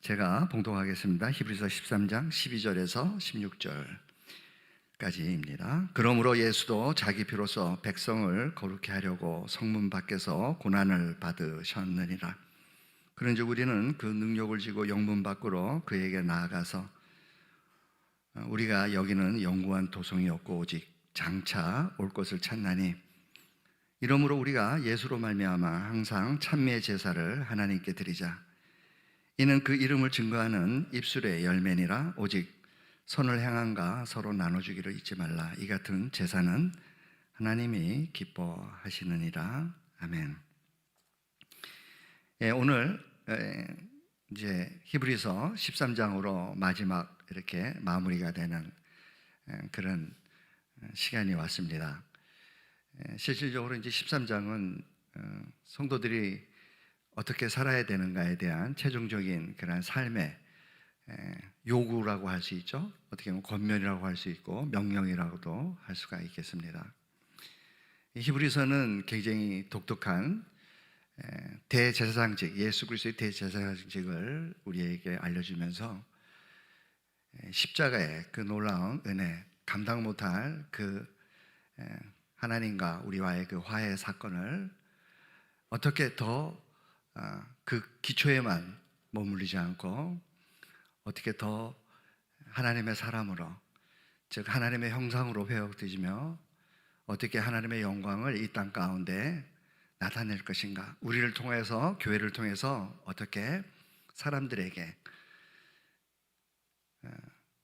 제가 봉독하겠습니다. 히브리서 13장 12절에서 16절까지입니다. 그러므로 예수도 자기 피로써 백성을 거룩히 하려고 성문 밖에서 고난을 받으셨느니라. 그런즉 우리는 그 능력을 지고 영문 밖으로 그에게 나아가서 우리가 여기는 영구한 도성이 없고 오직 장차 올 것을 찾나니, 이러므로 우리가 예수로 말미암아 항상 찬미의 제사를 하나님께 드리자. 이는 그 이름을 증거하는 입술의 열매니라. 오직 선을 행함과 서로 나눠주기를 잊지 말라. 이 같은 제사는 하나님이 기뻐하시느니라. 아멘. 오늘 이제 히브리서 13장으로 마지막 이렇게 마무리가 되는 그런 시간이 왔습니다. 실질적으로 이제 13장은 성도들이 어떻게 살아야 되는가에 대한 최종적인 그런 삶의 요구라고 할 수 있죠. 어떻게 보면 권면이라고 할 수 있고 명령이라고도 할 수가 있겠습니다. 히브리서는 굉장히 독특한 대제사장직, 예수 그리스도의 대제사장직을 우리에게 알려주면서 십자가의 그 놀라운 은혜, 감당 못할 그 하나님과 우리와의 그 화해 사건을 어떻게 더 그 기초에만 머물리지 않고 어떻게 더 하나님의 사람으로, 즉 하나님의 형상으로 회복되지며 어떻게 하나님의 영광을 이 땅 가운데 나타낼 것인가, 우리를 통해서, 교회를 통해서 어떻게 사람들에게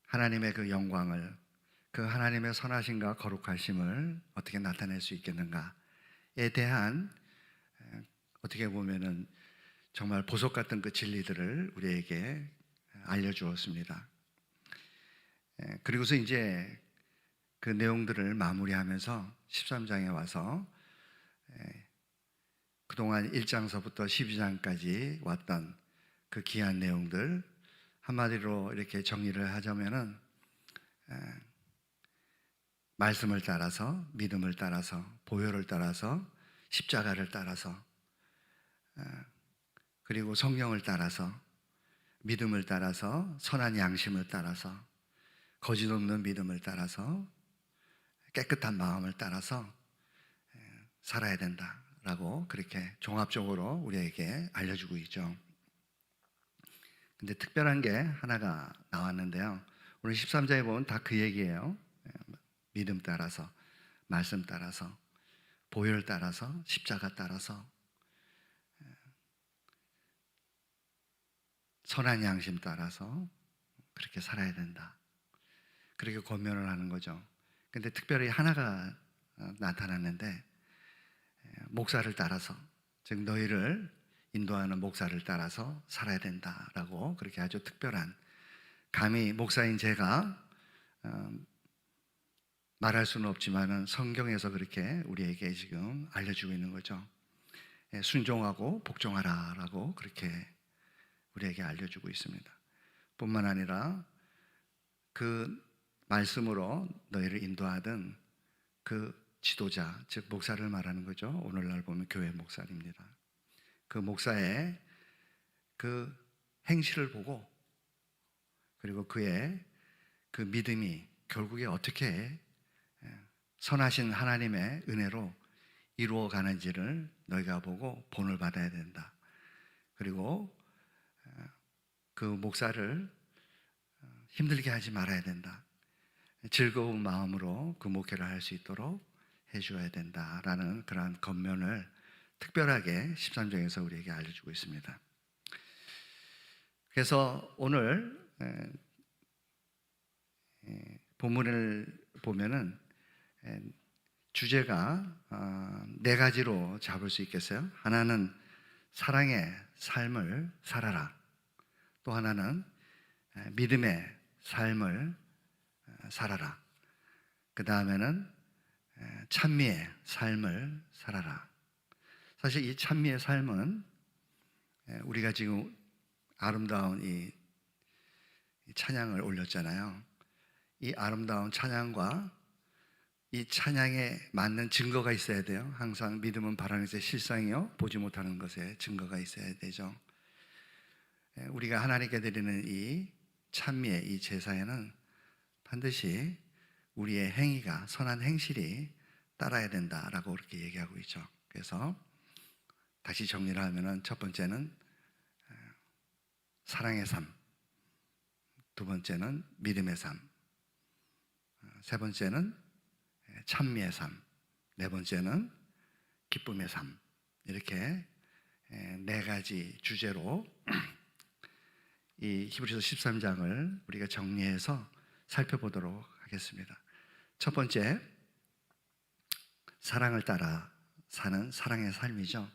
하나님의 그 영광을, 그 하나님의 선하심과 거룩하심을 어떻게 나타낼 수 있겠는가에 대한 어떻게 보면은 정말 보석 같은 그 진리들을 우리에게 알려주었습니다. 그리고서 이제 그 내용들을 마무리하면서 13장에 와서 그동안 1장서부터 12장까지 왔던 그 귀한 내용들, 한마디로 이렇게 정리를 하자면은 말씀을 따라서, 믿음을 따라서, 보혈을 따라서, 십자가를 따라서, 그리고 성령을 따라서, 믿음을 따라서, 선한 양심을 따라서, 거짓 없는 믿음을 따라서, 깨끗한 마음을 따라서 살아야 된다라고 그렇게 종합적으로 우리에게 알려주고 있죠. 근데 특별한 게 하나가 나왔는데요. 오늘 13장에 보면 다 그 얘기예요. 믿음 따라서, 말씀 따라서, 보혈 따라서, 십자가 따라서, 선한 양심 따라서 그렇게 살아야 된다. 그렇게 권면을 하는 거죠. 근데 특별히 하나가 나타났는데, 목사를 따라서, 즉 너희를 인도하는 목사를 따라서 살아야 된다라고 그렇게 아주 특별한, 감히 목사인 제가 말할 수는 없지만은 성경에서 그렇게 우리에게 지금 알려주고 있는 거죠. 순종하고 복종하라라고 그렇게 우리에게 알려주고 있습니다. 뿐만 아니라 그 말씀으로 너희를 인도하던 그 지도자, 즉 목사를 말하는 거죠. 오늘날 보면 교회 목사입니다. 그 목사의 그 행실을 보고, 그리고 그의 그 믿음이 결국에 어떻게 선하신 하나님의 은혜로 이루어가는지를 너희가 보고 본을 받아야 된다. 그리고 그 목사를 힘들게 하지 말아야 된다. 즐거운 마음으로 그 목회를 할 수 있도록 해줘야 된다라는 그러한 권면을 특별하게 13장에서 우리에게 알려주고 있습니다. 그래서 오늘 본문을 보면은 주제가 네 가지로 잡을 수 있겠어요. 하나는 사랑의 삶을 살아라. 또 하나는 믿음의 삶을 살아라. 그 다음에는 찬미의 삶을 살아라. 사실 이 찬미의 삶은 우리가 지금 아름다운 이 찬양을 올렸잖아요. 이 아름다운 찬양과 이 찬양에 맞는 증거가 있어야 돼요. 항상 믿음은 바라는 것의 실상이요 보지 못하는 것에 증거가 있어야 되죠. 우리가 하나님께 드리는 이 찬미의 이 제사에는 반드시 우리의 행위가 선한 행실이 따라야 된다라고 그렇게 얘기하고 있죠. 그래서 다시 정리를 하면은 첫 번째는 사랑의 삶, 두 번째는 믿음의 삶, 세 번째는 찬미의 삶, 네 번째는 기쁨의 삶. 이렇게 네 가지 주제로 이 히브리서 13장을 우리가 정리해서 살펴보도록 하겠습니다. 첫 번째, 사랑을 따라 사는 사랑의 삶이죠.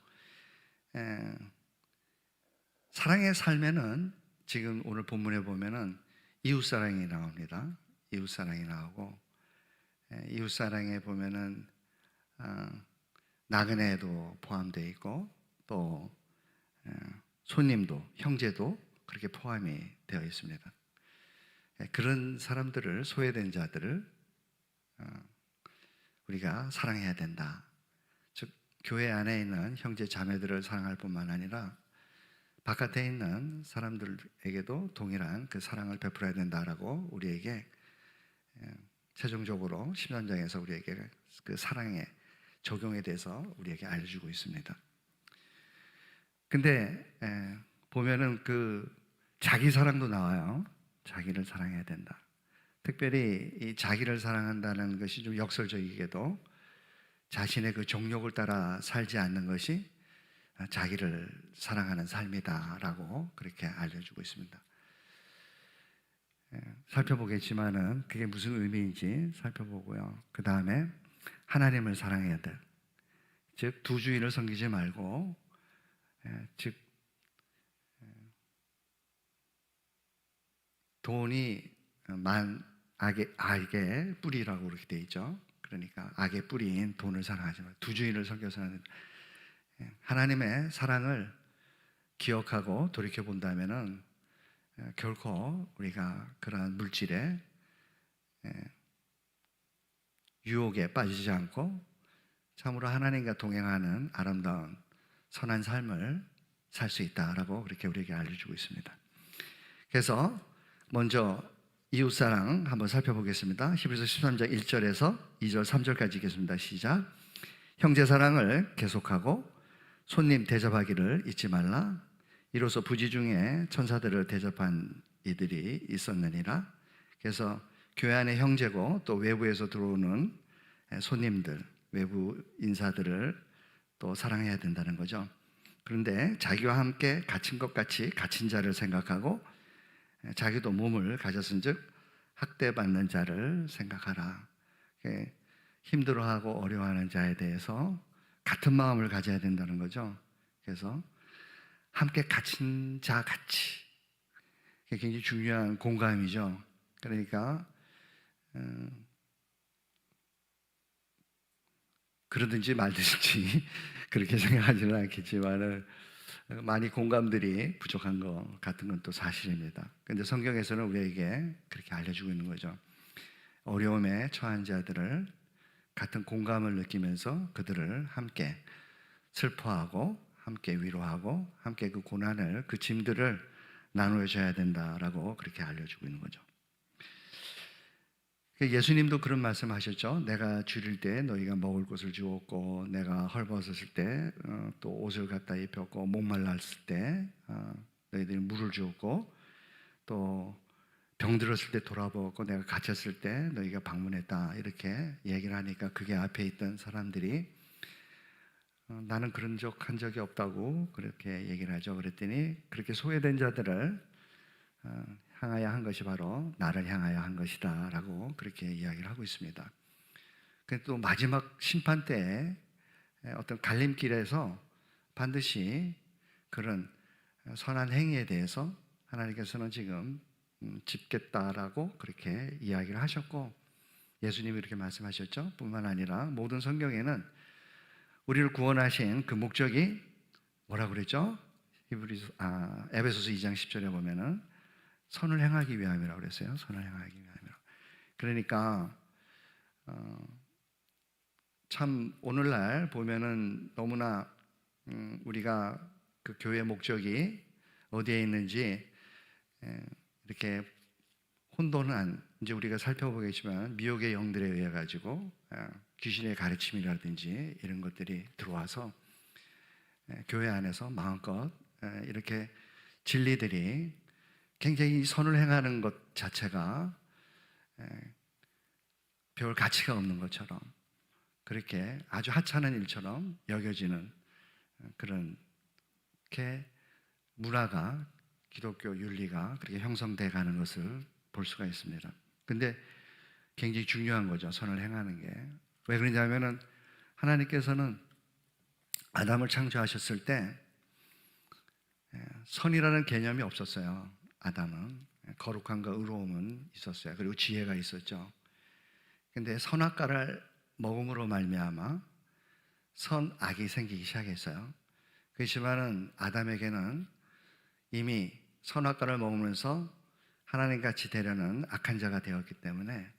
사랑의 삶에는 지금 오늘 본문에 보면은 이웃사랑이 나옵니다. 이웃사랑이 나오고, 이웃사랑에 보면은 나그네도 포함되어 있고, 또 손님도, 형제도 그렇게 포함이 되어 있습니다. 그런 사람들을, 소외된 자들을 우리가 사랑해야 된다. 즉 교회 안에 있는 형제 자매들을 사랑할 뿐만 아니라 바깥에 있는 사람들에게도 동일한 그 사랑을 베풀어야 된다라고 우리에게 최종적으로 13장에서 우리에게 그 사랑의 적용에 대해서 우리에게 알려주고 있습니다. 근데 보면은 그 자기 사랑도 나와요. 자기를 사랑해야 된다. 특별히 이 자기를 사랑한다는 것이 좀 역설적이게도 자신의 그 정욕을 따라 살지 않는 것이 자기를 사랑하는 삶이다라고 그렇게 알려주고 있습니다. 살펴보겠지만은 그게 무슨 의미인지 살펴보고요. 그 다음에 하나님을 사랑해야 돼. 즉 두 주인을 섬기지 말고, 즉 돈이 악의 뿌리라고 그렇게 돼 있죠. 그러니까 악의 뿌리인 돈을 사랑하지 말고 두 주인을 섬겨서는 하나님의 사랑을 기억하고 돌이켜 본다면은 결코 우리가 그러한 물질의 유혹에 빠지지 않고 참으로 하나님과 동행하는 아름다운 선한 삶을 살 수 있다라고 그렇게 우리에게 알려주고 있습니다. 그래서 먼저 이웃사랑 한번 살펴보겠습니다. 히브리서 13장 1절에서 2절 3절까지 읽겠습니다. 시작. 형제사랑을 계속하고 손님 대접하기를 잊지 말라. 이로써 부지 중에 천사들을 대접한 이들이 있었느니라. 그래서 교회 안의 형제고 또 외부에서 들어오는 손님들, 외부 인사들을 또 사랑해야 된다는 거죠. 그런데 자기와 함께 갇힌 것 같이 갇힌 자를 생각하고 자기도 몸을 가졌은 즉 학대받는 자를 생각하라. 힘들어하고 어려워하는 자에 대해서 같은 마음을 가져야 된다는 거죠. 그래서 함께 갇힌 자 같이, 굉장히 중요한 공감이죠. 그러니까 그러든지 말든지 그렇게 생각하지는 않겠지만은 많이 공감들이 부족한 것 같은 건 또 사실입니다. 그런데 성경에서는 우리에게 그렇게 알려주고 있는 거죠. 어려움에 처한 자들을 같은 공감을 느끼면서 그들을 함께 슬퍼하고 함께 위로하고 함께 그 고난을, 그 짐들을 나누어줘야 된다라고 그렇게 알려주고 있는 거죠. 예수님도 그런 말씀하셨죠. 내가 줄일 때 너희가 먹을 것을 주었고, 내가 헐벗었을 때 또 옷을 갖다 입혔고, 목말랐을 때 너희들이 물을 주었고, 또 병들었을 때 돌아보았고, 내가 갇혔을 때 너희가 방문했다. 이렇게 얘기를 하니까 그게 앞에 있던 사람들이 나는 그런 적 한 적이 없다고 그렇게 얘기를 하죠. 그랬더니 그렇게 소외된 자들을 향하여 한 것이 바로 나를 향하여 한 것이다 라고 그렇게 이야기를 하고 있습니다. 또 마지막 심판 때에 어떤 갈림길에서 반드시 그런 선한 행위에 대해서 하나님께서는 지금 짚겠다라고 그렇게 이야기를 하셨고, 예수님이 이렇게 말씀하셨죠. 뿐만 아니라 모든 성경에는 우리를 구원하신 그 목적이 뭐라고 그랬죠? 에베소서 2장 10절에 보면은 선을 행하기 위함이라고 그랬어요. 선을 행하기 위함이라고. 그러니까 참 오늘날 보면은 너무나 우리가 그 교회 목적이 어디에 있는지 이렇게 혼돈한, 이제 우리가 살펴보겠지만 미혹의 영들에 의해 가지고 귀신의 가르침이라든지 이런 것들이 들어와서 교회 안에서 마음껏 이렇게 진리들이 굉장히 선을 행하는 것 자체가 별 가치가 없는 것처럼, 그렇게 아주 하찮은 일처럼 여겨지는 그렇게 문화가, 기독교 윤리가 그렇게 형성돼 가는 것을 볼 수가 있습니다. 근데 굉장히 중요한 거죠, 선을 행하는 게. 왜 그러냐면은 하나님께서는 아담을 창조하셨을 때 선이라는 개념이 없었어요. 아담은 거룩함과 의로움은 있었어요. 그리고 지혜가 있었죠. 근데 선악과를 먹음으로 말미암아 선악이 생기기 시작했어요. 그렇지만은 아담에게는 이미 선악과를 먹으면서 하나님같이 되려는 악한 자가 되었기 때문에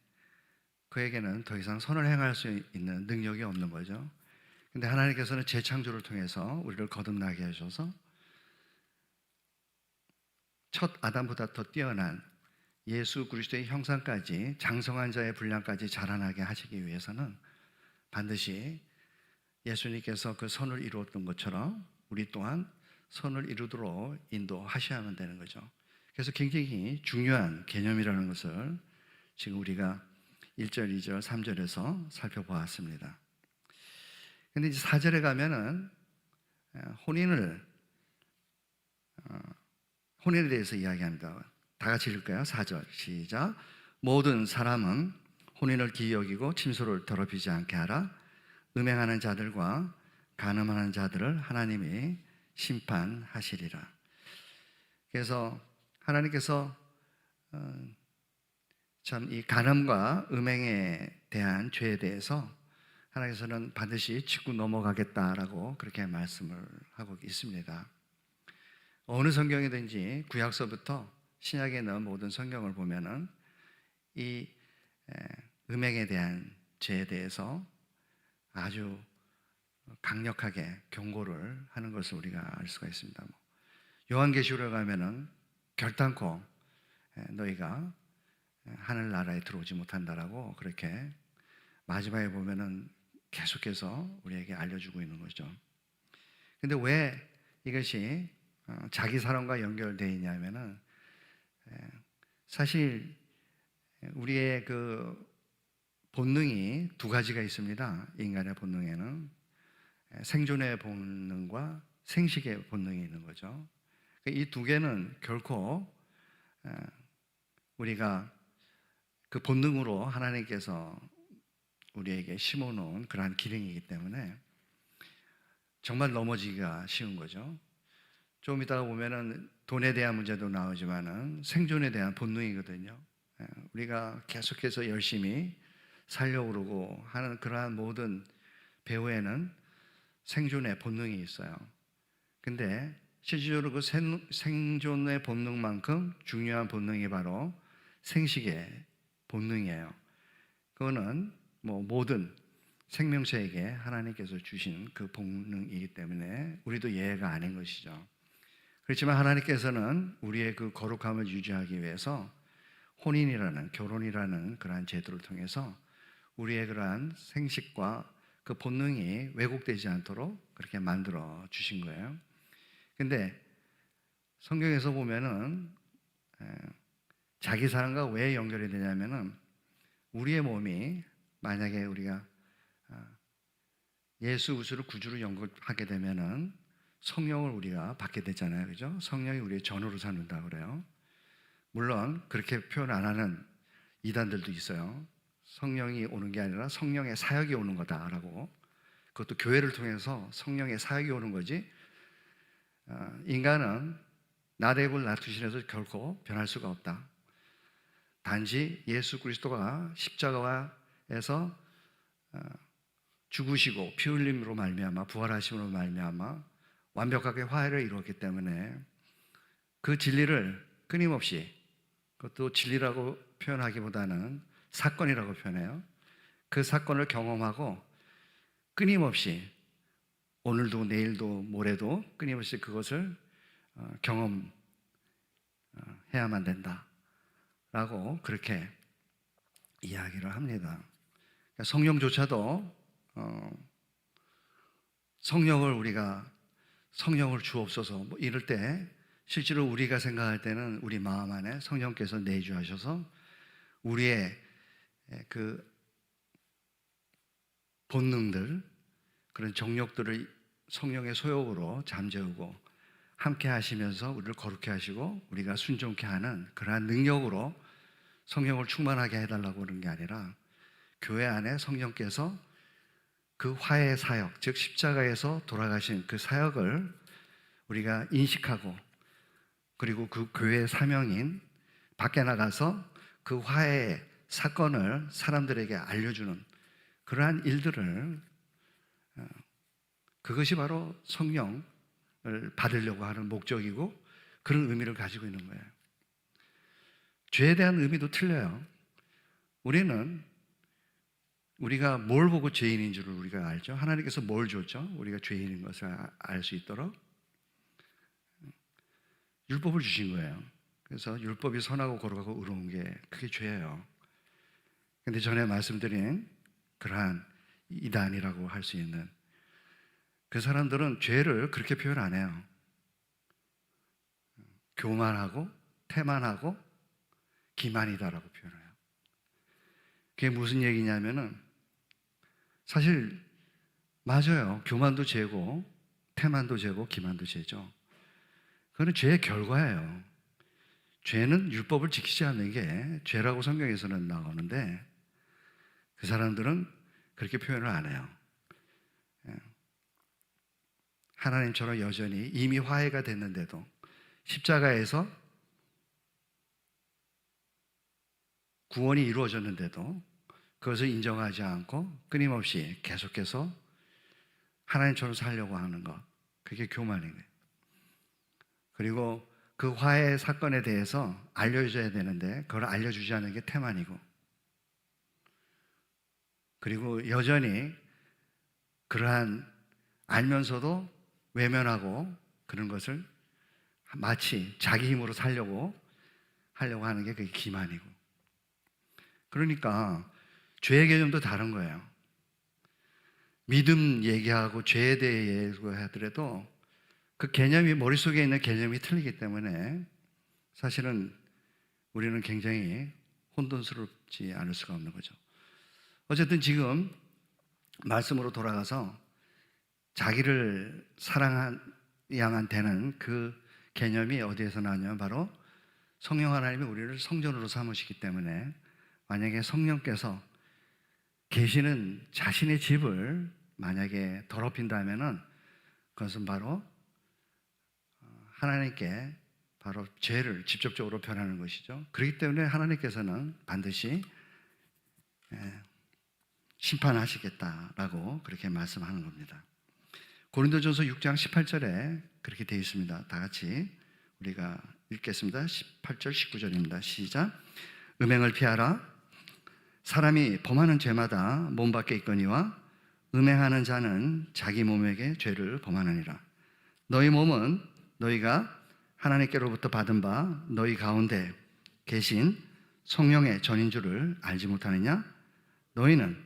그에게는 더 이상 선을 행할 수 있는 능력이 없는 거죠. 근데 하나님께서는 재창조를 통해서 우리를 거듭나게 하셔서 첫 아담보다 더 뛰어난 예수 그리스도의 형상까지, 장성한 자의 분량까지 자라나게 하시기 위해서는 반드시 예수님께서 그 선을 이루었던 것처럼 우리 또한 선을 이루도록 인도하셔야만 되는 거죠. 그래서 굉장히 중요한 개념이라는 것을 지금 우리가 1절, 2절, 3절에서 살펴보았습니다. 근데 이제 4절에 가면은 혼인에 대해서 이야기합니다. 다 같이 읽을까요? 4절 시작. 모든 사람은 혼인을 기이 여기고 침소를 더럽히지 않게 하라. 음행하는 자들과 간음하는 자들을 하나님이 심판하시리라. 그래서 하나님께서 참 이 간음과 음행에 대한 죄에 대해서 하나님께서는 반드시 짚고 넘어가겠다라고 그렇게 말씀을 하고 있습니다. 어느 성경이든지 구약서부터 신약에 있는 모든 성경을 보면은 이 음행에 대한 죄에 대해서 아주 강력하게 경고를 하는 것을 우리가 알 수가 있습니다. 요한계시록에 가면은 결단코 너희가 하늘나라에 들어오지 못한다라고 그렇게 마지막에 보면은 계속해서 우리에게 알려주고 있는 거죠. 근데 왜 이것이 자기 사랑과 연결되어 있냐면은 사실 우리의 그 본능이 두 가지가 있습니다. 인간의 본능에는 생존의 본능과 생식의 본능이 있는 거죠. 이 두 개는 결코 우리가 그 본능으로 하나님께서 우리에게 심어놓은 그러한 기능이기 때문에 정말 넘어지기가 쉬운 거죠. 좀 이따가 보면은 돈에 대한 문제도 나오지만은 생존에 대한 본능이거든요. 우리가 계속해서 열심히 살려고 그러고 하는 그러한 모든 배후에는 생존의 본능이 있어요. 근데 실질적으로 그 생존의 본능만큼 중요한 본능이 바로 생식의 본능이에요. 그거는 모든 생명체에게 하나님께서 주신 그 본능이기 때문에 우리도 예외가 아닌 것이죠. 그렇지만 하나님께서는 우리의 그 거룩함을 유지하기 위해서 혼인이라는, 결혼이라는 그러한 제도를 통해서 우리의 그러한 생식과 그 본능이 왜곡되지 않도록 그렇게 만들어 주신 거예요. 근데 성경에서 보면은 자기 사랑과 왜 연결이 되냐면은 우리의 몸이 만약에 우리가 예수 그리스도를 구주로 영접하게 되면은 성령을 우리가 받게 되잖아요. 그죠? 성령이 우리의 전으로 삼는다 그래요. 물론 그렇게 표현 안 하는 이단들도 있어요. 성령이 오는 게 아니라 성령의 사역이 오는 거다라고. 그것도 교회를 통해서 성령의 사역이 오는 거지. 인간은 나대불 나투신에서 결코 변할 수가 없다. 단지 예수 그리스도가 십자가에서 죽으시고 피 흘림으로 말미암아 부활하심으로 말미암아 완벽하게 화해를 이루었기 때문에 그 진리를 끊임없이, 그것도 진리라고 표현하기보다는 사건이라고 표현해요. 그 사건을 경험하고 끊임없이 오늘도 내일도 모레도 끊임없이 그것을 해야만 된다라고 그렇게 이야기를 합니다. 그러니까 성령조차도 성령을 주옵소서 뭐 이럴 때 실제로 우리가 생각할 때는 우리 마음 안에 성령께서 내주하셔서 우리의 그 본능들, 그런 정욕들을 성령의 소욕으로 잠재우고 함께 하시면서 우리를 거룩해 하시고 우리가 순종케 하는 그러한 능력으로 성령을 충만하게 해달라고 그러는 게 아니라 교회 안에 성령께서 그 화해의 사역, 즉 십자가에서 돌아가신 그 사역을 우리가 인식하고 그리고 그 교회의 사명인 밖에 나가서 그 화해의 사건을 사람들에게 알려주는 그러한 일들을 그것이 바로 성령을 받으려고 하는 목적이고 그런 의미를 가지고 있는 거예요. 죄에 대한 의미도 틀려요. 우리가 뭘 보고 죄인인 줄을 우리가 알죠. 하나님께서 뭘 줬죠? 우리가 죄인인 것을 알 수 있도록 율법을 주신 거예요. 그래서 율법이 선하고 거룩하고 의로운 게 그게 죄예요. 근데 전에 말씀드린 그러한 이단이라고 할 수 있는 그 사람들은 죄를 그렇게 표현 안 해요. 교만하고 태만하고 기만이다라고 표현해요. 그게 무슨 얘기냐면은 사실 맞아요. 교만도 죄고 태만도 죄고 기만도 죄죠. 그건 죄의 결과예요. 죄는 율법을 지키지 않는 게 죄라고 성경에서는 나오는데 그 사람들은 그렇게 표현을 안 해요. 하나님처럼 여전히 이미 화해가 됐는데도 십자가에서 구원이 이루어졌는데도 그것을 인정하지 않고 끊임없이 계속해서 하나님처럼 살려고 하는 것, 그게 교만인 거예요. 그리고 그 화해 사건에 대해서 알려줘야 되는데 그걸 알려주지 않는 게 태만이고, 그리고 여전히 그러한 알면서도 외면하고 그런 것을 마치 자기 힘으로 살려고 하는 게 그게 기만이고. 그러니까 죄의 개념도 다른 거예요. 믿음 얘기하고 죄에 대해 얘기하더라도 그 개념이 머릿속에 있는 개념이 틀리기 때문에 사실은 우리는 굉장히 혼돈스럽지 않을 수가 없는 거죠. 어쨌든 지금 말씀으로 돌아가서 자기를 사랑해야만 되는 그 개념이 어디에서 나냐면 바로 성령 하나님이 우리를 성전으로 삼으시기 때문에 만약에 성령께서 계시는 자신의 집을 만약에 더럽힌다면은 그것은 바로 하나님께 바로 죄를 직접적으로 변하는 것이죠. 그렇기 때문에 하나님께서는 반드시 심판하시겠다라고 그렇게 말씀하는 겁니다. 고린도전서 6장 18절에 그렇게 되어 있습니다. 다 같이 우리가 읽겠습니다. 18절 19절입니다. 시작. 음행을 피하라. 사람이 범하는 죄마다 몸 밖에 있거니와 음행하는 자는 자기 몸에게 죄를 범하느니라. 너희 몸은 너희가 하나님께로부터 받은 바 너희 가운데 계신 성령의 전인 줄을 알지 못하느냐? 너희는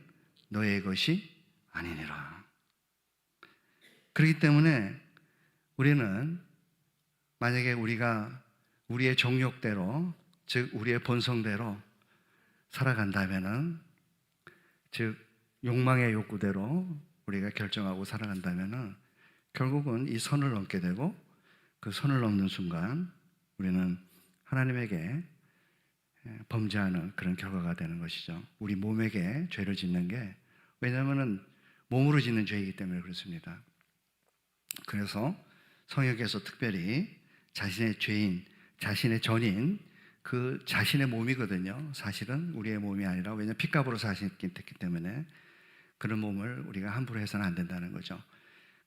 너희의 것이 아니니라. 그렇기 때문에 우리는 만약에 우리가 우리의 정욕대로, 즉 우리의 본성대로 살아간다면은, 즉 욕망의 욕구대로 우리가 결정하고 살아간다면은 결국은 이 선을 넘게 되고, 그 선을 넘는 순간 우리는 하나님에게 범죄하는 그런 결과가 되는 것이죠. 우리 몸에게 죄를 짓는 게, 왜냐하면은 몸으로 짓는 죄이기 때문에 그렇습니다. 그래서 성역에서 특별히 자신의 죄인, 자신의 전인, 그 자신의 몸이거든요. 사실은 우리의 몸이 아니라, 왜냐하면 핏값으로 사셨기 때문에 그런 몸을 우리가 함부로 해서는 안 된다는 거죠.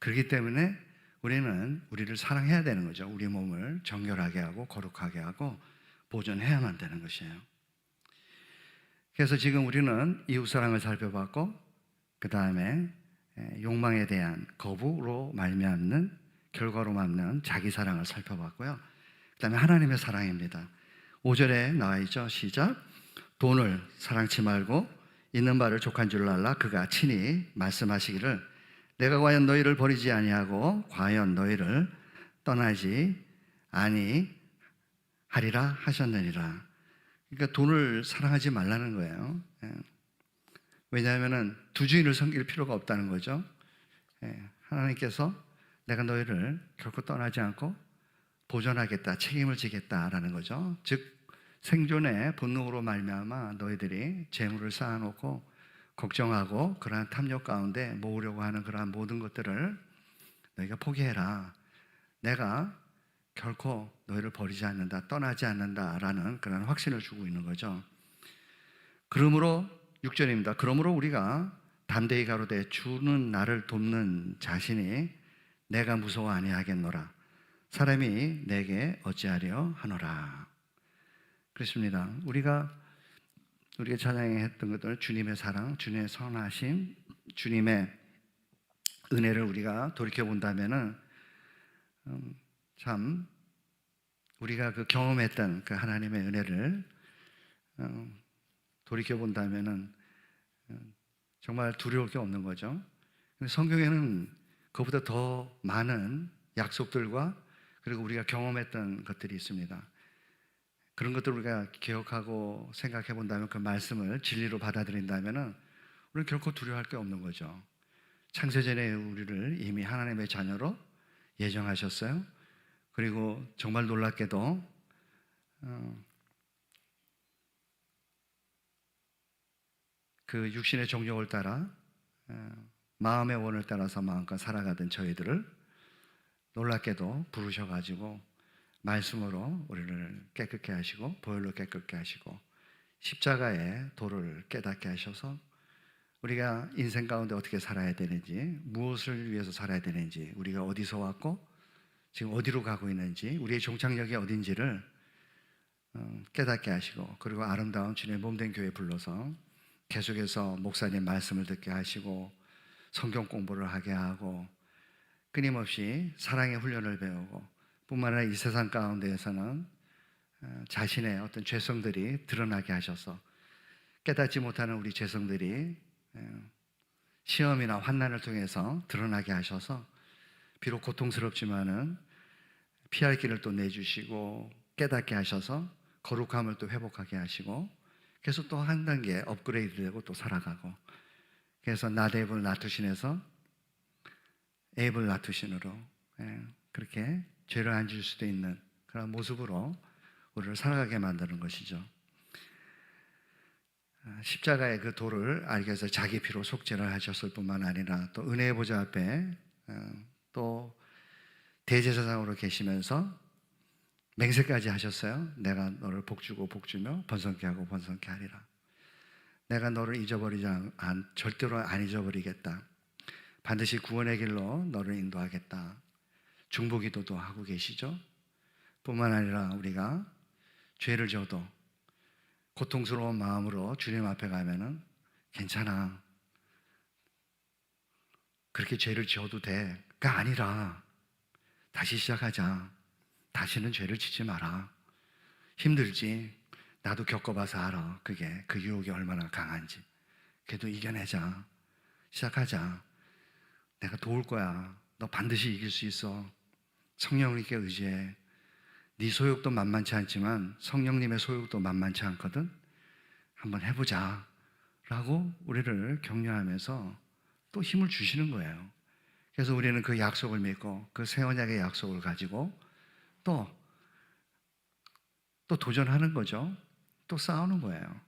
그렇기 때문에 우리는 우리를 사랑해야 되는 거죠. 우리 몸을 정결하게 하고 거룩하게 하고 보존해야만 되는 것이에요. 그래서 지금 우리는 이웃사랑을 살펴봤고, 그 다음에 욕망에 대한 거부로 말미암는 결과로 맞는 자기 사랑을 살펴봤고요. 그 다음에 하나님의 사랑입니다. 5절에 나와 있죠. 시작. 돈을 사랑치 말고 있는 바를 족한 줄 알라. 그가 친히 말씀하시기를 내가 과연 너희를 버리지 아니하고 과연 너희를 떠나지 아니하리라 하셨느니라. 그러니까 돈을 사랑하지 말라는 거예요. 왜냐하면 두 주인을 섬길 필요가 없다는 거죠. 하나님께서 내가 너희를 결코 떠나지 않고 보존하겠다, 책임을 지겠다라는 거죠. 즉 생존의 본능으로 말미암아 너희들이 재물을 쌓아놓고 걱정하고 그러한 탐욕 가운데 모으려고 하는 그러한 모든 것들을 너희가 포기해라. 내가 결코 너희를 버리지 않는다, 떠나지 않는다라는 그런 확신을 주고 있는 거죠. 그러므로 6절입니다. 그러므로 우리가 담대히 가로되 주는 나를 돕는 자신이 내가 무서워 아니하겠노라. 사람이 내게 어찌하려 하노라. 그렇습니다. 우리가 찬양했던 것들, 주님의 사랑, 주님의 선하심, 주님의 은혜를 우리가 돌이켜 본다면은 참 우리가 그 경험했던 그 하나님의 은혜를 돌이켜 본다면은 정말 두려울 게 없는 거죠. 성경에는 그보다 더 많은 약속들과 그리고 우리가 경험했던 것들이 있습니다. 그런 것들을 우리가 기억하고 생각해 본다면 그 말씀을 진리로 받아들인다면은 우리는 결코 두려워할 게 없는 거죠. 창세전에 우리를 이미 하나님의 자녀로 예정하셨어요. 그리고 정말 놀랍게도 그 육신의 정욕을 따라 마음의 원을 따라서 마음껏 살아가던 저희들을 놀랍게도 부르셔가지고 말씀으로 우리를 깨끗게 하시고 보혈로 깨끗게 하시고 십자가의 도를 깨닫게 하셔서 우리가 인생 가운데 어떻게 살아야 되는지, 무엇을 위해서 살아야 되는지, 우리가 어디서 왔고 지금 어디로 가고 있는지, 우리의 종착역이 어딘지를 깨닫게 하시고, 그리고 아름다운 주님의 몸된 교회에 불러서 계속해서 목사님 말씀을 듣게 하시고 성경 공부를 하게 하고 끊임없이 사랑의 훈련을 배우고, 뿐만 아니라 이 세상 가운데에서는 자신의 어떤 죄성들이 드러나게 하셔서 깨닫지 못하는 우리 죄성들이 시험이나 환난을 통해서 드러나게 하셔서 비록 고통스럽지만은 피할 길을 또 내주시고 깨닫게 하셔서 거룩함을 또 회복하게 하시고, 그래서 또 한 단계 업그레이드 되고 또 살아가고, 그래서 not able not to sin에서 able not to sin으로 그렇게 죄를 안 질 수도 있는 그런 모습으로 우리를 살아가게 만드는 것이죠. 십자가의 그 도를 알게 해서 자기 피로 속죄를 하셨을 뿐만 아니라 또 은혜의 보좌 앞에 또 대제사장으로 계시면서 맹세까지 하셨어요. 내가 너를 복주고 복주며 번성케 하고 번성케 하리라. 내가 너를 잊어버리지 절대로 안 잊어버리겠다. 반드시 구원의 길로 너를 인도하겠다. 중보기도도 하고 계시죠. 뿐만 아니라 우리가 죄를 져도 고통스러운 마음으로 주님 앞에 가면은 괜찮아, 그렇게 죄를 지어도 돼가 아니라 다시 시작하자. 다시는 죄를 짓지 마라. 힘들지? 나도 겪어봐서 알아. 그게 그 유혹이 얼마나 강한지. 그래도 이겨내자. 시작하자. 내가 도울 거야. 너 반드시 이길 수 있어. 성령님께 의지해. 네 소욕도 만만치 않지만 성령님의 소욕도 만만치 않거든. 한번 해보자 라고 우리를 격려하면서 또 힘을 주시는 거예요. 그래서 우리는 그 약속을 믿고 그 새 언약의 약속을 가지고 또 도전하는 거죠. 또 싸우는 거예요.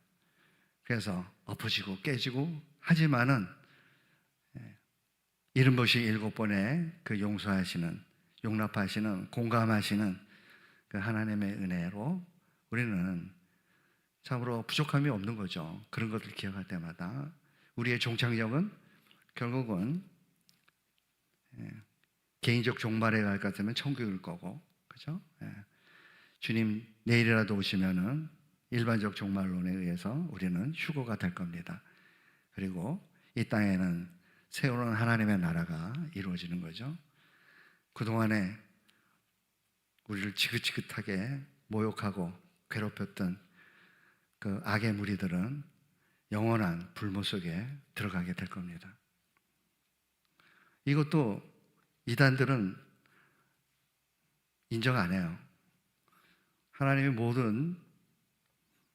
그래서 엎어지고 깨지고 하지만은 이른 것이 7번에 그 용서하시는, 용납하시는, 공감하시는 그 하나님의 은혜로 우리는 참으로 부족함이 없는 거죠. 그런 것을 기억할 때마다 우리의 종착역은 결국은 개인적 종말에 갈 것 같으면 천국일 거고, 그죠? 주님 내일이라도 오시면은 일반적 종말론에 의해서 우리는 휴거가 될 겁니다. 그리고 이 땅에는 새로운 하나님의 나라가 이루어지는 거죠. 그동안에 우리를 지긋지긋하게 모욕하고 괴롭혔던 그 악의 무리들은 영원한 불못 속에 들어가게 될 겁니다. 이것도 이단들은 인정 안 해요. 하나님이 모든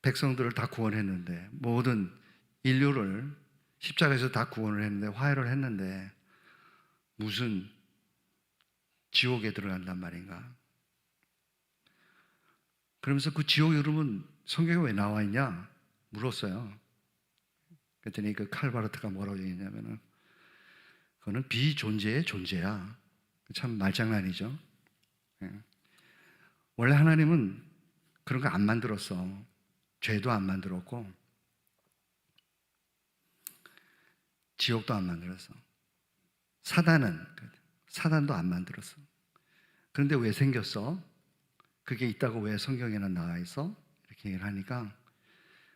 백성들을 다 구원했는데, 모든 인류를 십자가에서 다 구원을 했는데, 화해를 했는데 무슨 지옥에 들어간단 말인가? 그러면서 그 지옥 이름은 성경에 왜 나와 있냐 물었어요. 그랬더니 그 칼바르트가 뭐라고 얘기했냐면은, 그거는 비존재의 존재야. 참 말장난이죠. 예. 원래 하나님은 그런 거 안 만들었어. 죄도 안 만들었고 지옥도 안 만들었어. 사단도 안 만들었어. 그런데 왜 생겼어? 그게 있다고 왜 성경에는 나와 있어? 이렇게 얘기를 하니까,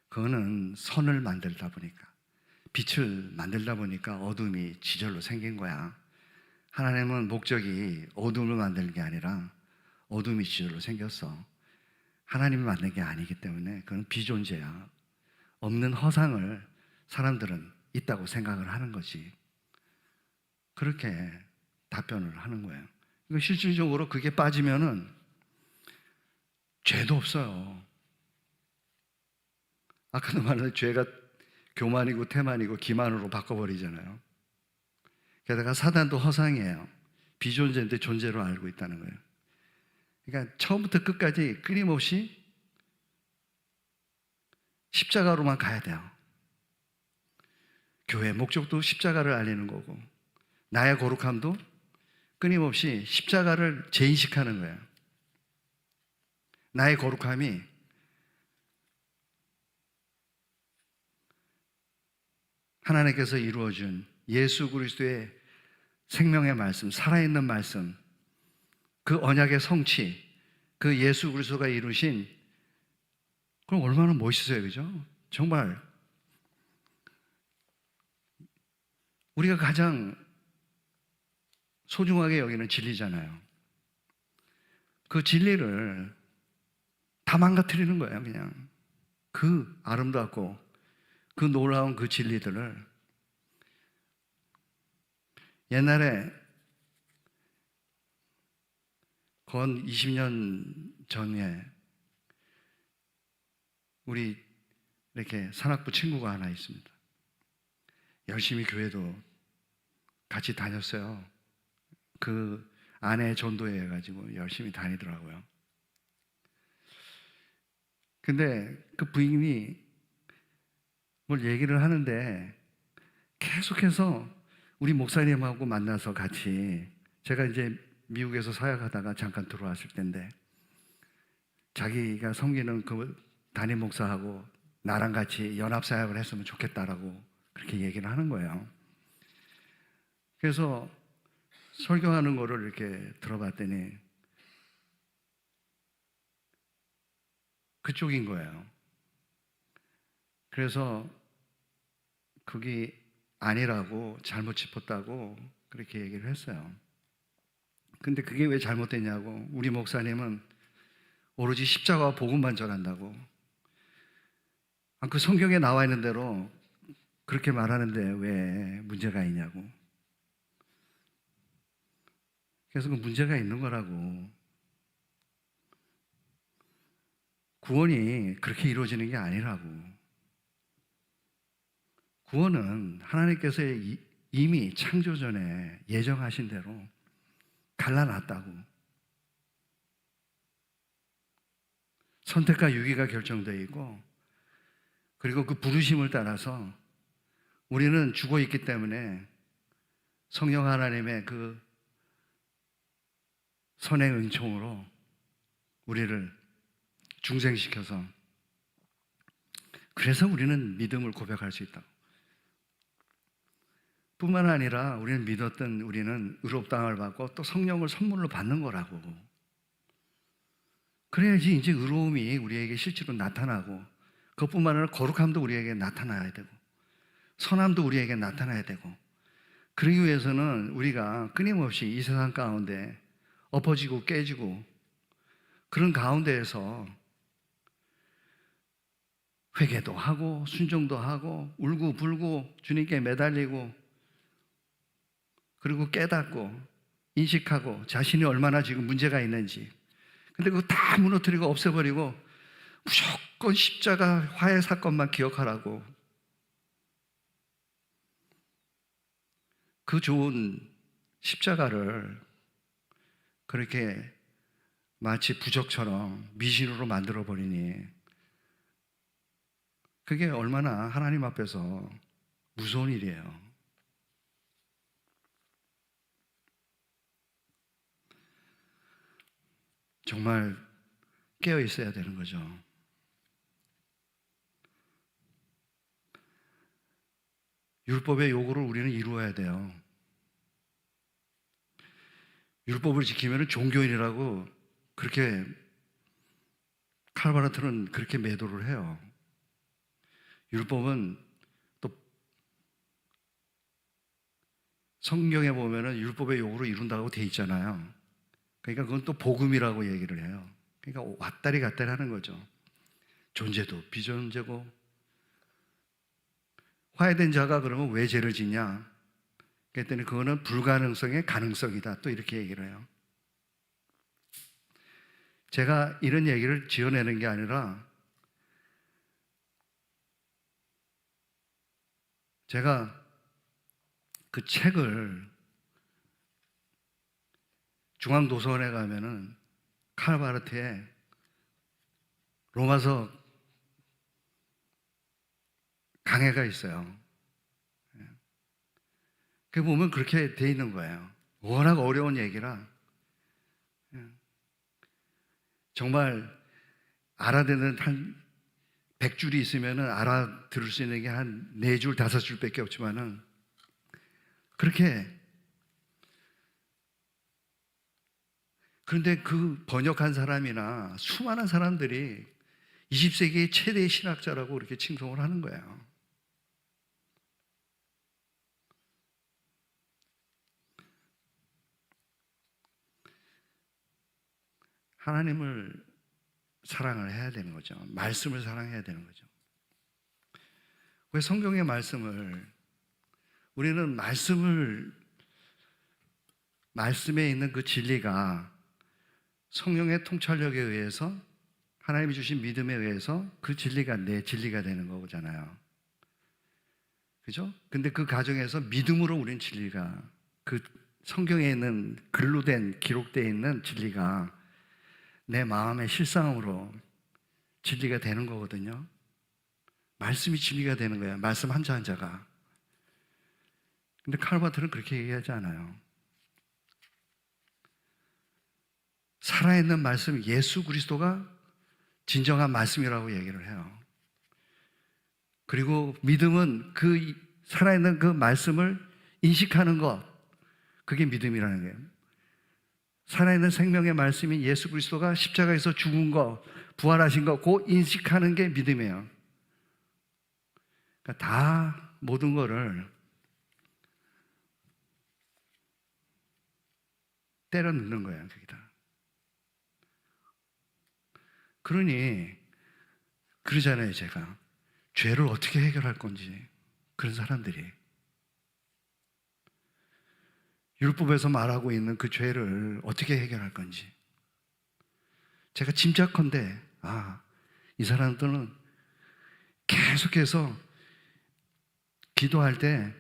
그거는 선을 만들다 보니까, 빛을 만들다 보니까 어둠이 지절로 생긴 거야. 하나님은 목적이 어둠을 만드는 게 아니라 어둠이 지절로 생겼어. 하나님이 만든 게 아니기 때문에 그건 비존재야. 없는 허상을 사람들은 있다고 생각을 하는 거지. 그렇게 답변을 하는 거예요. 이거 실질적으로 그게 빠지면은 죄도 없어요. 아까도 말했는데 죄가 교만이고 태만이고 기만으로 바꿔버리잖아요. 게다가 사단도 허상이에요. 비존재인데 존재로 알고 있다는 거예요. 그러니까 처음부터 끝까지 끊임없이 십자가로만 가야 돼요. 교회의 목적도 십자가를 알리는 거고, 나의 거룩함도 끊임없이 십자가를 재인식하는 거예요. 나의 거룩함이 하나님께서 이루어준 예수 그리스도의 생명의 말씀, 살아있는 말씀, 그 언약의 성취, 그 예수 그리스도가 이루신, 그럼 얼마나 멋있어요, 그죠? 정말 우리가 가장 소중하게 여기는 진리잖아요. 그 진리를 다 망가뜨리는 거예요, 그냥. 그 아름답고 그 놀라운 그 진리들을. 옛날에 건 20년 전에 우리 이렇게 산악부 친구가 하나 있습니다. 열심히 교회도 같이 다녔어요. 그 아내 전도회 해가지고 열심히 다니더라고요. 근데 그 부인이 뭘 얘기를 하는데 계속해서 우리 목사님하고 만나서 같이, 제가 이제 미국에서 사역하다가 잠깐 들어왔을 텐데, 자기가 섬기는 그 담임 목사하고 나랑 같이 연합사역을 했으면 좋겠다라고 그렇게 얘기를 하는 거예요. 그래서 설교하는 거를 이렇게 들어봤더니 그쪽인 거예요. 그래서 그게 아니라고, 잘못 짚었다고 그렇게 얘기를 했어요. 근데 그게 왜 잘못됐냐고, 우리 목사님은 오로지 십자가와 복음만 전한다고. 그 성경에 나와 있는 대로 그렇게 말하는데 왜 문제가 있냐고. 그래서 그 문제가 있는 거라고. 구원이 그렇게 이루어지는 게 아니라고. 구원은 하나님께서 이미 창조 전에 예정하신 대로 갈라놨다고. 선택과 유기가 결정되어 있고, 그리고 그 부르심을 따라서 우리는 죽어 있기 때문에 성령 하나님의 그 선행 은총으로 우리를 중생시켜서, 그래서 우리는 믿음을 고백할 수 있다고. 뿐만 아니라 우리는 믿었던, 우리는 의롭다함을 받고 또 성령을 선물로 받는 거라고. 그래야지 이제 의로움이 우리에게 실제로 나타나고, 그것뿐만 아니라 거룩함도 우리에게 나타나야 되고, 선함도 우리에게 나타나야 되고, 그러기 위해서는 우리가 끊임없이 이 세상 가운데 엎어지고 깨지고 그런 가운데에서 회개도 하고 순종도 하고 울고 불고 주님께 매달리고 그리고 깨닫고 인식하고 자신이 얼마나 지금 문제가 있는지. 근데 그거 다 무너뜨리고 없애버리고 무조건 십자가 화해 사건만 기억하라고. 그 좋은 십자가를 그렇게 마치 부적처럼 미신으로 만들어버리니 그게 얼마나 하나님 앞에서 무서운 일이에요. 정말 깨어 있어야 되는 거죠. 율법의 요구를 우리는 이루어야 돼요. 율법을 지키면 종교인이라고 그렇게 칼바르트는 그렇게 매도를 해요. 율법은 또 성경에 보면은 율법의 요구를 이룬다고 돼 있잖아요. 그러니까 그건 또 복음이라고 얘기를 해요. 그러니까 왔다리 갔다리 하는 거죠. 존재도 비존재고. 화해된 자가 그러면 왜 죄를 짓냐? 그랬더니 그거는 불가능성의 가능성이다. 또 이렇게 얘기를 해요. 제가 이런 얘기를 지어내는 게 아니라 제가 그 책을 중앙도서관에 가면은 칼바르트의 로마서 강해가 있어요. 그 보면 그렇게 돼 있는 거예요. 워낙 어려운 얘기라 정말 알아듣는 한 100줄이 있으면은 알아들을 수 있는 게 한 4줄, 5줄밖에 없지만은 그렇게. 그런데 그 번역한 사람이나 수많은 사람들이 20세기의 최대의 신학자라고 그렇게 칭송을 하는 거예요. 하나님을 사랑을 해야 되는 거죠. 말씀을 사랑해야 되는 거죠. 왜 성경의 말씀을 우리는 말씀에 있는 그 진리가 성령의 통찰력에 의해서 하나님이 주신 믿음에 의해서 그 진리가 내 진리가 되는 거잖아요. 그죠? 근데 그 과정에서 믿음으로 우리는 진리가 그 성경에 있는 글로 된 기록되어 있는 진리가 내 마음의 실상으로 진리가 되는 거거든요. 말씀이 진리가 되는 거예요. 말씀 한자 한자가. 근데 칼바르트는 그렇게 얘기하지 않아요. 살아있는 말씀 예수 그리스도가 진정한 말씀이라고 얘기를 해요. 그리고 믿음은 그 살아있는 그 말씀을 인식하는 것, 그게 믿음이라는 거예요. 살아있는 생명의 말씀인 예수 그리스도가 십자가에서 죽은 거, 부활하신 거, 그 인식하는 게 믿음이에요. 그러니까 다 모든 거를 때려 넣는 거예요, 거기다. 그러니 그러잖아요, 제가. 죄를 어떻게 해결할 건지. 그런 사람들이 율법에서 말하고 있는 그 죄를 어떻게 해결할 건지. 제가 짐작컨대 이 사람들은 계속해서 기도할 때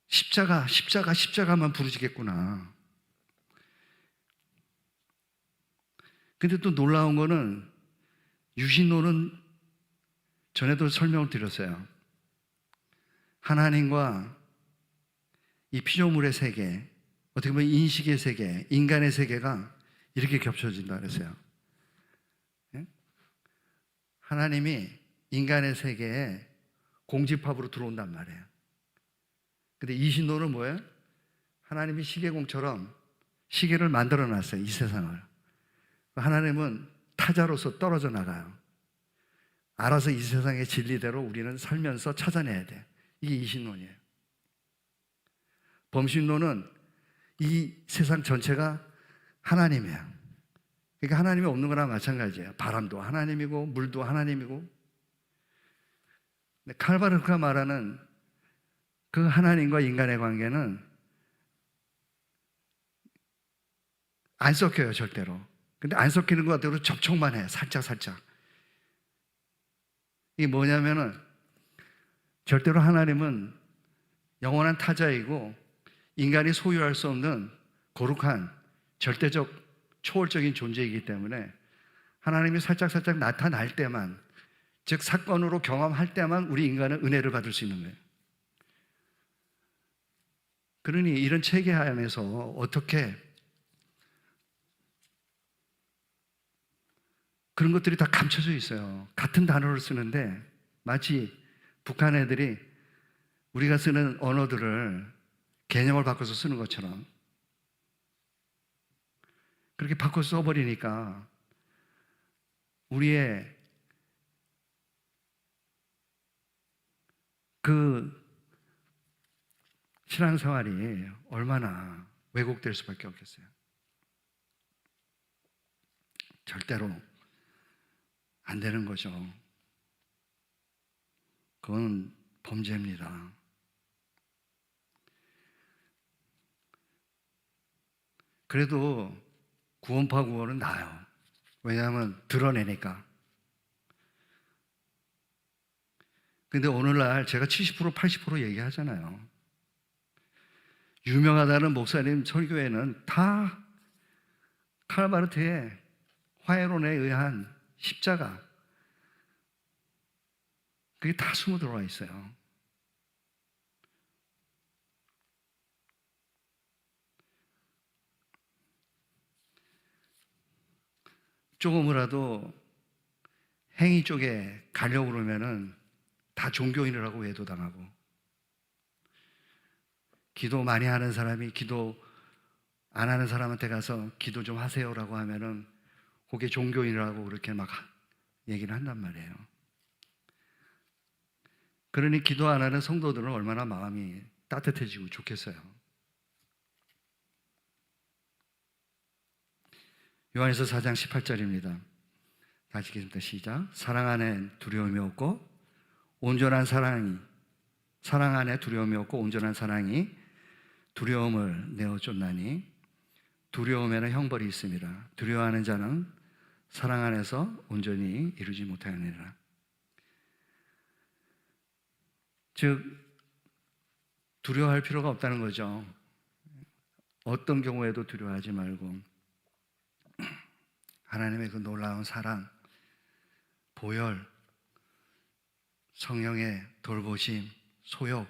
십자가만 부르시겠구나. 근데 또 놀라운 거는 유신론은 전에도 설명을 드렸어요. 하나님과 이 피조물의 세계, 어떻게 보면 인식의 세계, 인간의 세계가 이렇게 겹쳐진다 그랬어요. 하나님이 인간의 세계에 공집합으로 들어온단 말이에요. 근데 이신론은 뭐예요? 하나님이 시계공처럼 시계를 만들어 놨어요, 이 세상을. 하나님은 타자로서 떨어져 나가요. 알아서 이 세상의 진리대로 우리는 살면서 찾아내야 돼. 이게 이신론이에요. 범신론은 이 세상 전체가 하나님이에요. 그러니까 하나님이 없는 거랑 마찬가지예요. 바람도 하나님이고 물도 하나님이고. 칼바르크가 말하는 그 하나님과 인간의 관계는 안 섞여요, 절대로. 근데 안 섞이는 것 같아도 접촉만 해, 살짝. 이게 뭐냐면은 절대로 하나님은 영원한 타자이고 인간이 소유할 수 없는 거룩한 절대적 초월적인 존재이기 때문에 하나님이 살짝 나타날 때만, 즉 사건으로 경험할 때만 우리 인간은 은혜를 받을 수 있는 거예요. 그러니 이런 체계 안에서 어떻게 그런 것들이 다 감춰져 있어요. 같은 단어를 쓰는데 마치 북한 애들이 우리가 쓰는 언어들을 개념을 바꿔서 쓰는 것처럼 그렇게 바꿔서 써버리니까 우리의 그 신앙생활이 얼마나 왜곡될 수밖에 없겠어요. 절대로 안 되는 거죠. 그건 범죄입니다. 그래도 구원파 구원은 나아요. 왜냐하면 드러내니까. 근데 오늘날 제가 70% 80% 얘기하잖아요. 유명하다는 목사님 설교에는 다 칼바르트의 화해론에 의한 십자가, 그게 다 숨어 들어와 있어요. 조금이라도 행위 쪽에 가려고 그러면은 다 종교인이라고 외도당하고, 기도 많이 하는 사람이 기도 안 하는 사람한테 가서 기도 좀 하세요라고 하면은 그게 종교인이라고 그렇게 막 얘기를 한단 말이에요. 그러니 기도 안 하는 성도들은 얼마나 마음이 따뜻해지고 좋겠어요. 요한일서 4장 18절입니다. 다시 읽겠습니다. 시작. 사랑 안에 두려움이 없고 온전한 사랑이, 사랑 안에 두려움이 없고 온전한 사랑이 두려움을 내어 쫓나니 두려움에는 형벌이 있습니다. 두려워하는 자는 사랑 안에서 온전히 이루지 못하느니라. 즉 두려워할 필요가 없다는 거죠. 어떤 경우에도 두려워하지 말고 하나님의 그 놀라운 사랑, 보혈, 성령의 돌보심, 소욕,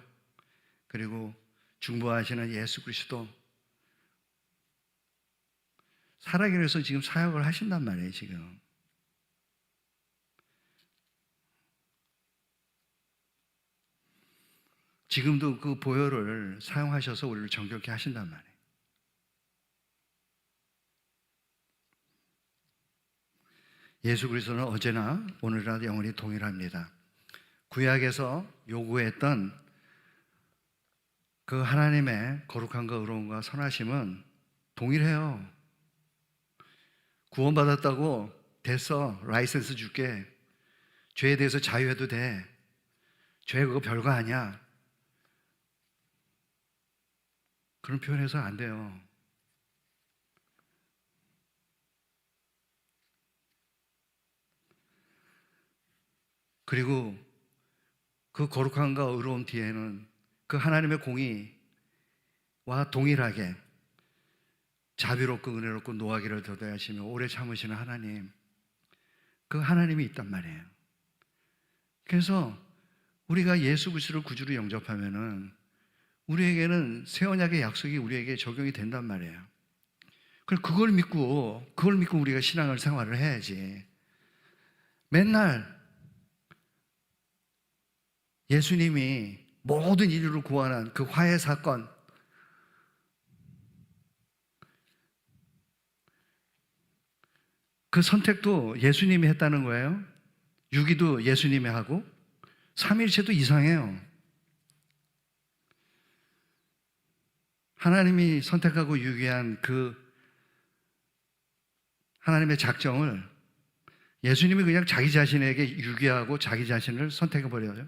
그리고 중보하시는 예수 그리스도, 살아기 위해서 지금 사역을 하신단 말이에요. 지금 지금도 그 보혈을 사용하셔서 우리를 정결케 하신단 말이에요. 예수 그리스도는 어제나 오늘이나 영원히 동일합니다. 구약에서 요구했던 그 하나님의 거룩함과 의로움과 선하심은 동일해요. 구원받았다고 됐어, 라이센스 줄게, 죄에 대해서 자유해도 돼, 죄 그거 별거 아니야, 그런 표현해서 안 돼요. 그리고 그 거룩함과 의로움 뒤에는 그 하나님의 공의와 동일하게 자비롭고 은혜롭고 노하기를 더디하시며 오래 참으시는 하나님, 그 하나님이 있단 말이에요. 그래서 우리가 예수 그리스도를 구주로 영접하면은 우리에게는 새 언약의 약속이 우리에게 적용이 된단 말이에요. 그걸 믿고 우리가 신앙을 생활을 해야지. 맨날 예수님이 모든 인류를 구원한 그 화해 사건, 그 선택도 예수님이 했다는 거예요. 유기도 예수님이 하고 삼위일체도 이상해요. 하나님이 선택하고 유기한 그 하나님의 작정을 예수님이 그냥 자기 자신에게 유기하고 자기 자신을 선택해 버려요.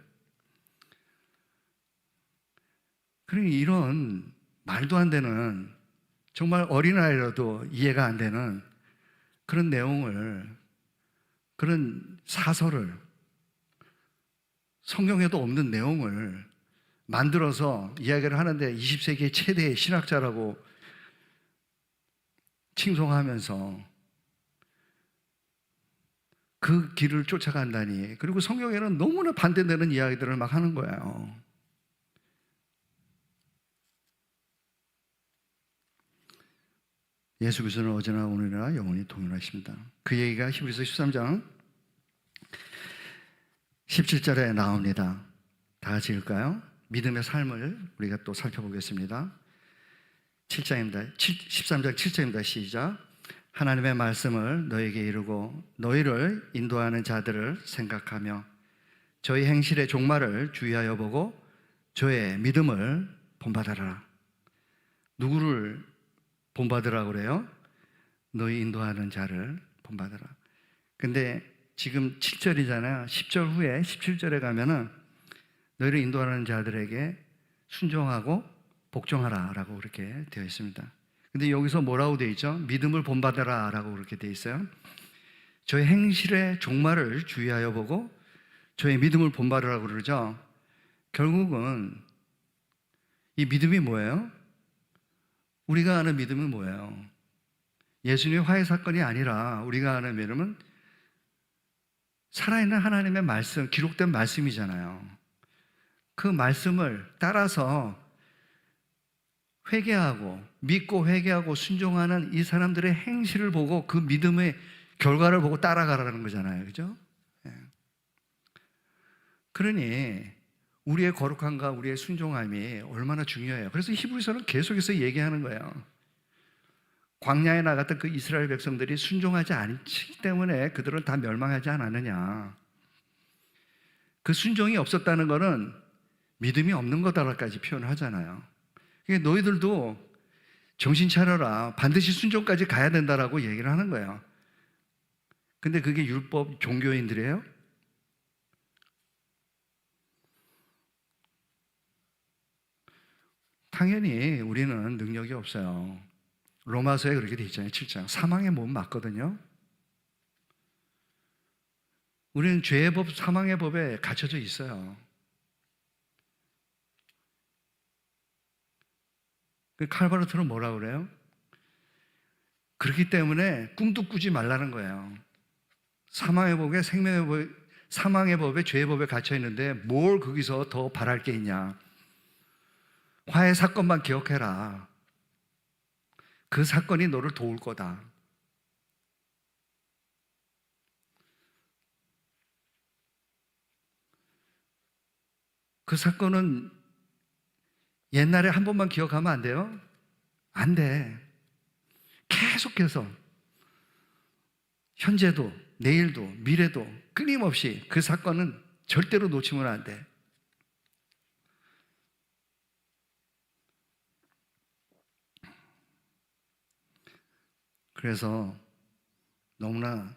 그러니 이런 말도 안 되는, 정말 어린아이라도 이해가 안 되는 그런 내용을, 그런 사설을, 성경에도 없는 내용을 만들어서 이야기를 하는데 20세기의 최대의 신학자라고 칭송하면서 그 길을 쫓아간다니. 그리고 성경에는 너무나 반대되는 이야기들을 막 하는 거예요. 예수 그리스도는 어제나 오늘이나 영원히 동일하십니다. 그 얘기가 히브리서 13장 17절에 나옵니다. 다 같이 읽을까요? 믿음의 삶을 우리가 또 살펴보겠습니다. 7장입니다. 13장 7절입니다. 시작. 하나님의 말씀을 너에게 이루고 너희를 인도하는 자들을 생각하며 저희 행실의 종말을 주의하여 보고 저의 믿음을 본받아라. 누구를 본받으라고 그래요? 너희 인도하는 자를 본받아라. 근데 지금 7절이잖아요. 10절 후에 17절에 가면은 너희를 인도하는 자들에게 순종하고 복종하라 라고 그렇게 되어 있습니다. 근데 여기서 뭐라고 되어 있죠? 믿음을 본받아라 라고 그렇게 되어 있어요. 저의 행실의 종말을 주의하여 보고 저의 믿음을 본받으라고 그러죠. 결국은 이 믿음이 뭐예요? 우리가 아는 믿음은 뭐예요? 예수님의 화해 사건이 아니라 우리가 아는 믿음은 살아있는 하나님의 말씀, 기록된 말씀이잖아요. 그 말씀을 따라서 회개하고 믿고 회개하고 순종하는 이 사람들의 행실을 보고 그 믿음의 결과를 보고 따라가라는 거잖아요. 그죠? 그러니 우리의 거룩함과 우리의 순종함이 얼마나 중요해요. 그래서 히브리서는 계속해서 얘기하는 거예요. 광야에 나갔던 그 이스라엘 백성들이 순종하지 않기 때문에 그들은 다 멸망하지 않았느냐. 그 순종이 없었다는 것은 믿음이 없는 거다라까지 표현을 하잖아요. 그러니까 너희들도 정신 차려라. 반드시 순종까지 가야 된다라고 얘기를 하는 거예요. 근데 그게 율법 종교인들이에요? 당연히 우리는 능력이 없어요. 로마서에 그렇게 돼 있잖아요. 7장. 사망의 몸 맞거든요. 우리는 죄의 법, 사망의 법에 갇혀져 있어요. 칼바르트는 뭐라고 그래요? 그렇기 때문에 꿈도 꾸지 말라는 거예요. 사망의 법에, 생명의 법에, 사망의 법에, 죄의 법에 갇혀 있는데 뭘 거기서 더 바랄 게 있냐? 화해 사건만 기억해라. 그 사건이 너를 도울 거다. 그 사건은 옛날에 한 번만 기억하면 안 돼요? 안 돼. 계속해서 현재도, 내일도, 미래도 끊임없이 그 사건은 절대로 놓치면 안 돼. 그래서 너무나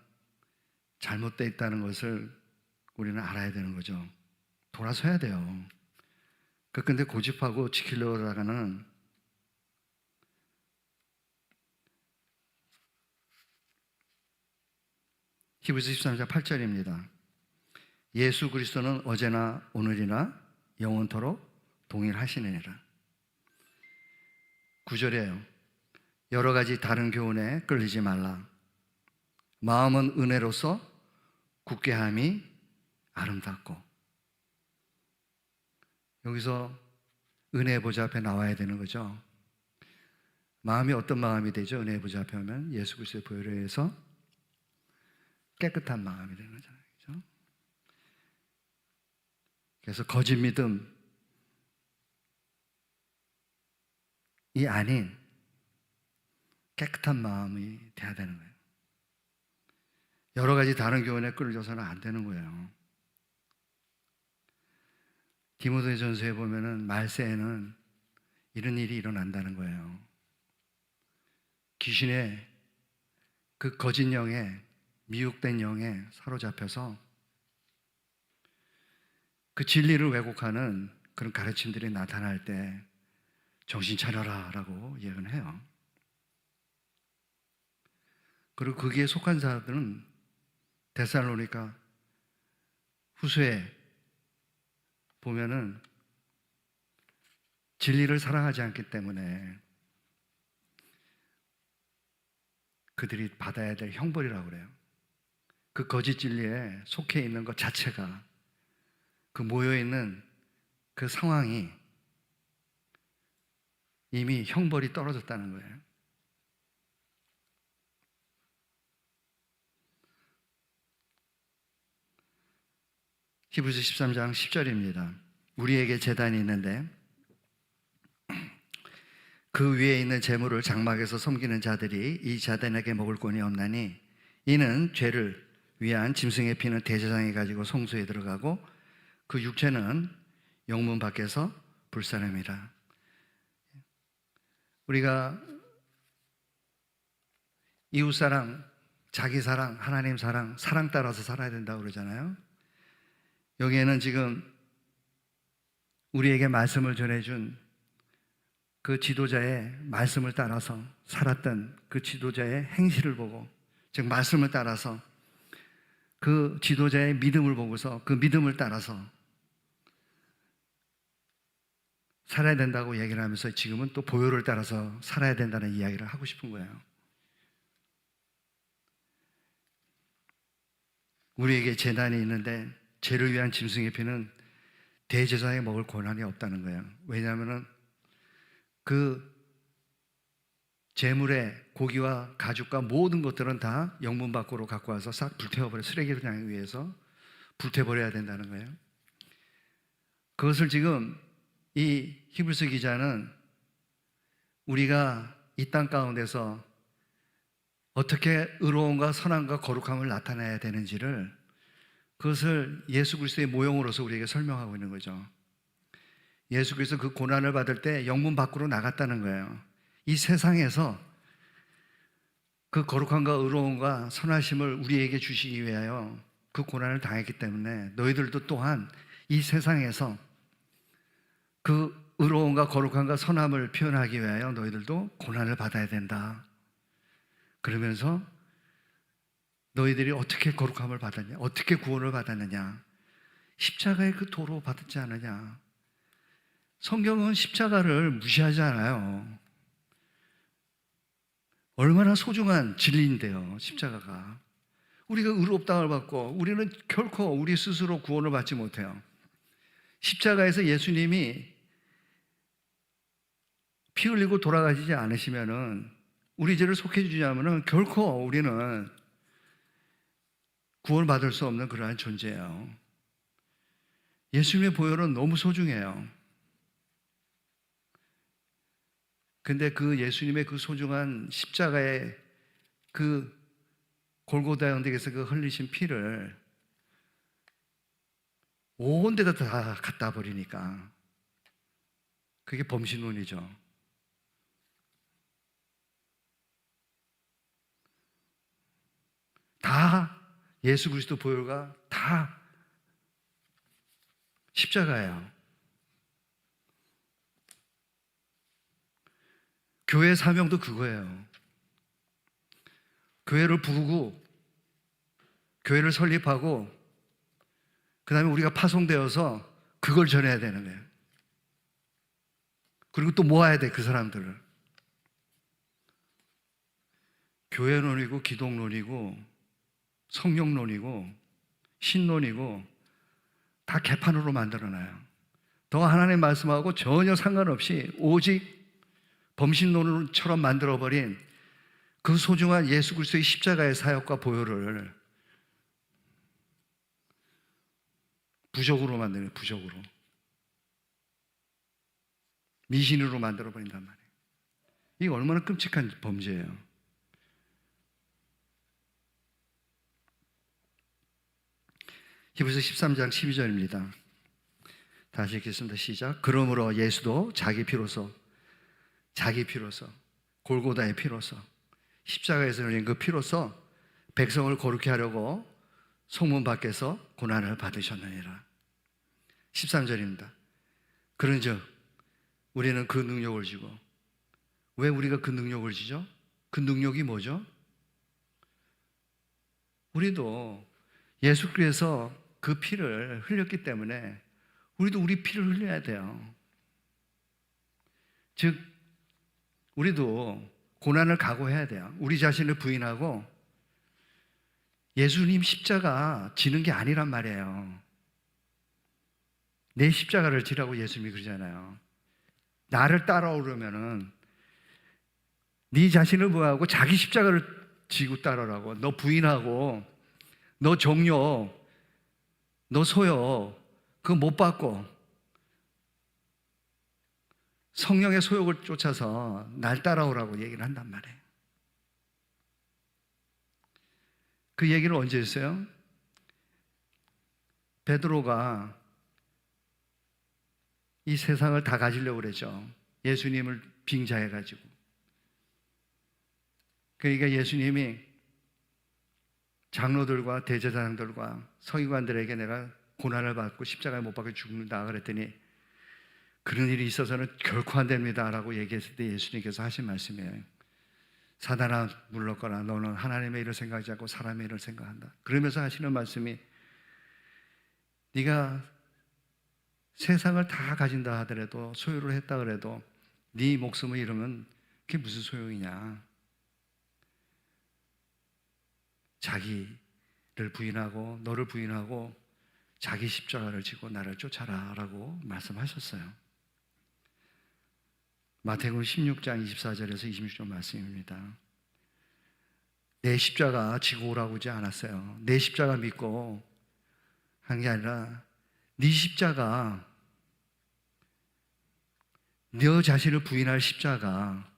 잘못되어 있다는 것을 우리는 알아야 되는 거죠. 돌아서야 돼요. 근데 고집하고 지키려고 하다가는 히브리서 13장 8절입니다. 예수 그리스도는 어제나 오늘이나 영원토록 동일하시느니라. 9절이에요. 여러 가지 다른 교훈에 끌리지 말라. 마음은 은혜로서 굳게 함이 아름답고. 여기서 은혜의 보좌 앞에 나와야 되는 거죠. 마음이 어떤 마음이 되죠? 은혜의 보좌 앞에 오면 예수 그리스도의 보혈에 의해서 깨끗한 마음이 되는 거잖아요. 그렇죠? 그래서 거짓 믿음이 아닌 깨끗한 마음이 돼야 되는 거예요. 여러 가지 다른 교훈에 끌려서는 안 되는 거예요. 디모데전서에 보면은 말세에는 이런 일이 일어난다는 거예요. 귀신의 그 거짓 영에, 미혹된 영에 사로잡혀서 그 진리를 왜곡하는 그런 가르침들이 나타날 때 정신 차려라 라고 얘기는 해요. 그리고 거기에 속한 자들은 데살로니가 후서에 보면은 진리를 사랑하지 않기 때문에 그들이 받아야 될 형벌이라고 그래요. 그 거짓 진리에 속해 있는 것 자체가, 그 모여있는 그 상황이 이미 형벌이 떨어졌다는 거예요. 히브리서 13장 10절입니다. 우리에게 제단이 있는데 그 위에 있는 제물을 장막에서 섬기는 자들이 이 제단에게 먹을 권이 없나니 이는 죄를 위한 짐승의 피는 대제사장이 가지고 성소에 들어가고 그 육체는 영문 밖에서 불사름이라. 우리가 이웃사랑, 자기사랑, 하나님 사랑, 사랑 따라서 살아야 된다고 그러잖아요. 여기에는 지금 우리에게 말씀을 전해준 그 지도자의 말씀을 따라서 살았던 그 지도자의 행실을 보고, 즉 말씀을 따라서 그 지도자의 믿음을 보고서 그 믿음을 따라서 살아야 된다고 얘기를 하면서 지금은 또 보혈을 따라서 살아야 된다는 이야기를 하고 싶은 거예요. 우리에게 제단이 있는데 죄를 위한 짐승의 피는 대제사장이 먹을 권한이 없다는 거예요. 왜냐하면 그 제물의 고기와 가죽과 모든 것들은 다 영문 밖으로 갖고 와서 싹 불태워버려, 쓰레기를 위해서 불태워버려야 된다는 거예요. 그것을 지금 이 히브리서 기자는 우리가 이 땅 가운데서 어떻게 의로움과 선함과 거룩함을 나타내야 되는지를, 그것을 예수 그리스도의 모형으로서 우리에게 설명하고 있는 거죠. 예수 그리스도 그 고난을 받을 때 영문 밖으로 나갔다는 거예요. 이 세상에서 그 거룩함과 의로움과 선하심을 우리에게 주시기 위하여 그 고난을 당했기 때문에 너희들도 또한 이 세상에서 그 의로움과 거룩함과 선함을 표현하기 위하여 너희들도 고난을 받아야 된다. 그러면서 너희들이 어떻게 거룩함을 받았냐, 어떻게 구원을 받았느냐, 십자가의 그 도로 받았지 않느냐. 성경은 십자가를 무시하지 않아요. 얼마나 소중한 진리인데요, 십자가가. 우리가 의롭다함을 받고 우리는 결코 우리 스스로 구원을 받지 못해요. 십자가에서 예수님이 피 흘리고 돌아가시지 않으시면은, 우리 죄를 속해 주지 않으면 결코 우리는 구원을 받을 수 없는 그러한 존재예요. 예수님의 보혈은 너무 소중해요. 근데 그 예수님의 그 소중한 십자가의 그 골고다 언덕에서 그 흘리신 피를 온 데다 다 갖다 버리니까 그게 범신론이죠. 다 예수 그리스도 보혈과 다 십자가예요. 교회의 사명도 그거예요. 교회를 부르고 교회를 설립하고 그 다음에 우리가 파송되어서 그걸 전해야 되는 거예요. 그리고 또 모아야 돼, 그 사람들을. 교회론이고 기독론이고 성령론이고 신론이고 다 개판으로 만들어놔요. 더 하나님 말씀하고 전혀 상관없이 오직 범신론처럼 만들어버린 그 소중한 예수 그리스도의 십자가의 사역과 보혈을 부적으로 만드는, 부적으로 미신으로 만들어버린단 말이에요. 이게 얼마나 끔찍한 범죄예요. 히브리서 13장 12절입니다. 다시 읽겠습니다. 시작. 그러므로 예수도 자기 피로서 골고다의 피로서 십자가에서 흘린 그 피로써 백성을 거룩히 하려고 성문 밖에서 고난을 받으셨느니라. 13절입니다. 그런즉 우리는 그 능력을 지고, 왜 우리가 그 능력을 지죠? 그 능력이 뭐죠? 우리도 예수께서 그 피를 흘렸기 때문에 우리도 우리 피를 흘려야 돼요. 즉 우리도 고난을 각오해야 돼요. 우리 자신을 부인하고 예수님 십자가 지는 게 아니란 말이에요. 내 십자가를 지라고 예수님이 그러잖아요. 나를 따라오려면은 네 자신을 부인하고 자기 십자가를 지고 따라오라고. 너 부인하고 너 종료, 너 소요 그거 못 받고 성령의 소욕을 쫓아서 날 따라오라고 얘기를 한단 말이에요. 그 얘기를 언제 했어요? 베드로가 이 세상을 다 가지려고 그랬죠. 예수님을 빙자해가지고. 그러니까 예수님이 장로들과 대제사장들과 서기관들에게 내가 고난을 받고 십자가에 못 박혀 죽는다 그랬더니 그런 일이 있어서는 결코 안 됩니다 라고 얘기했을 때 예수님께서 하신 말씀이에요. 사단아 물러거라. 너는 하나님의 일을 생각하지 않고 사람의 일을 생각한다. 그러면서 하시는 말씀이 네가 세상을 다 가진다 하더라도 소유를 했다 그래도 네 목숨을 잃으면 그게 무슨 소용이냐. 자기를 부인하고 너를 부인하고 자기 십자가를 지고 나를 쫓아라 라고 말씀하셨어요. 마태복음 16장 24절에서 26절 말씀입니다. 내 십자가 지고 오라고 하지 않았어요. 내 십자가 믿고 한 게 아니라 네 십자가, 너 자신을 부인할 십자가,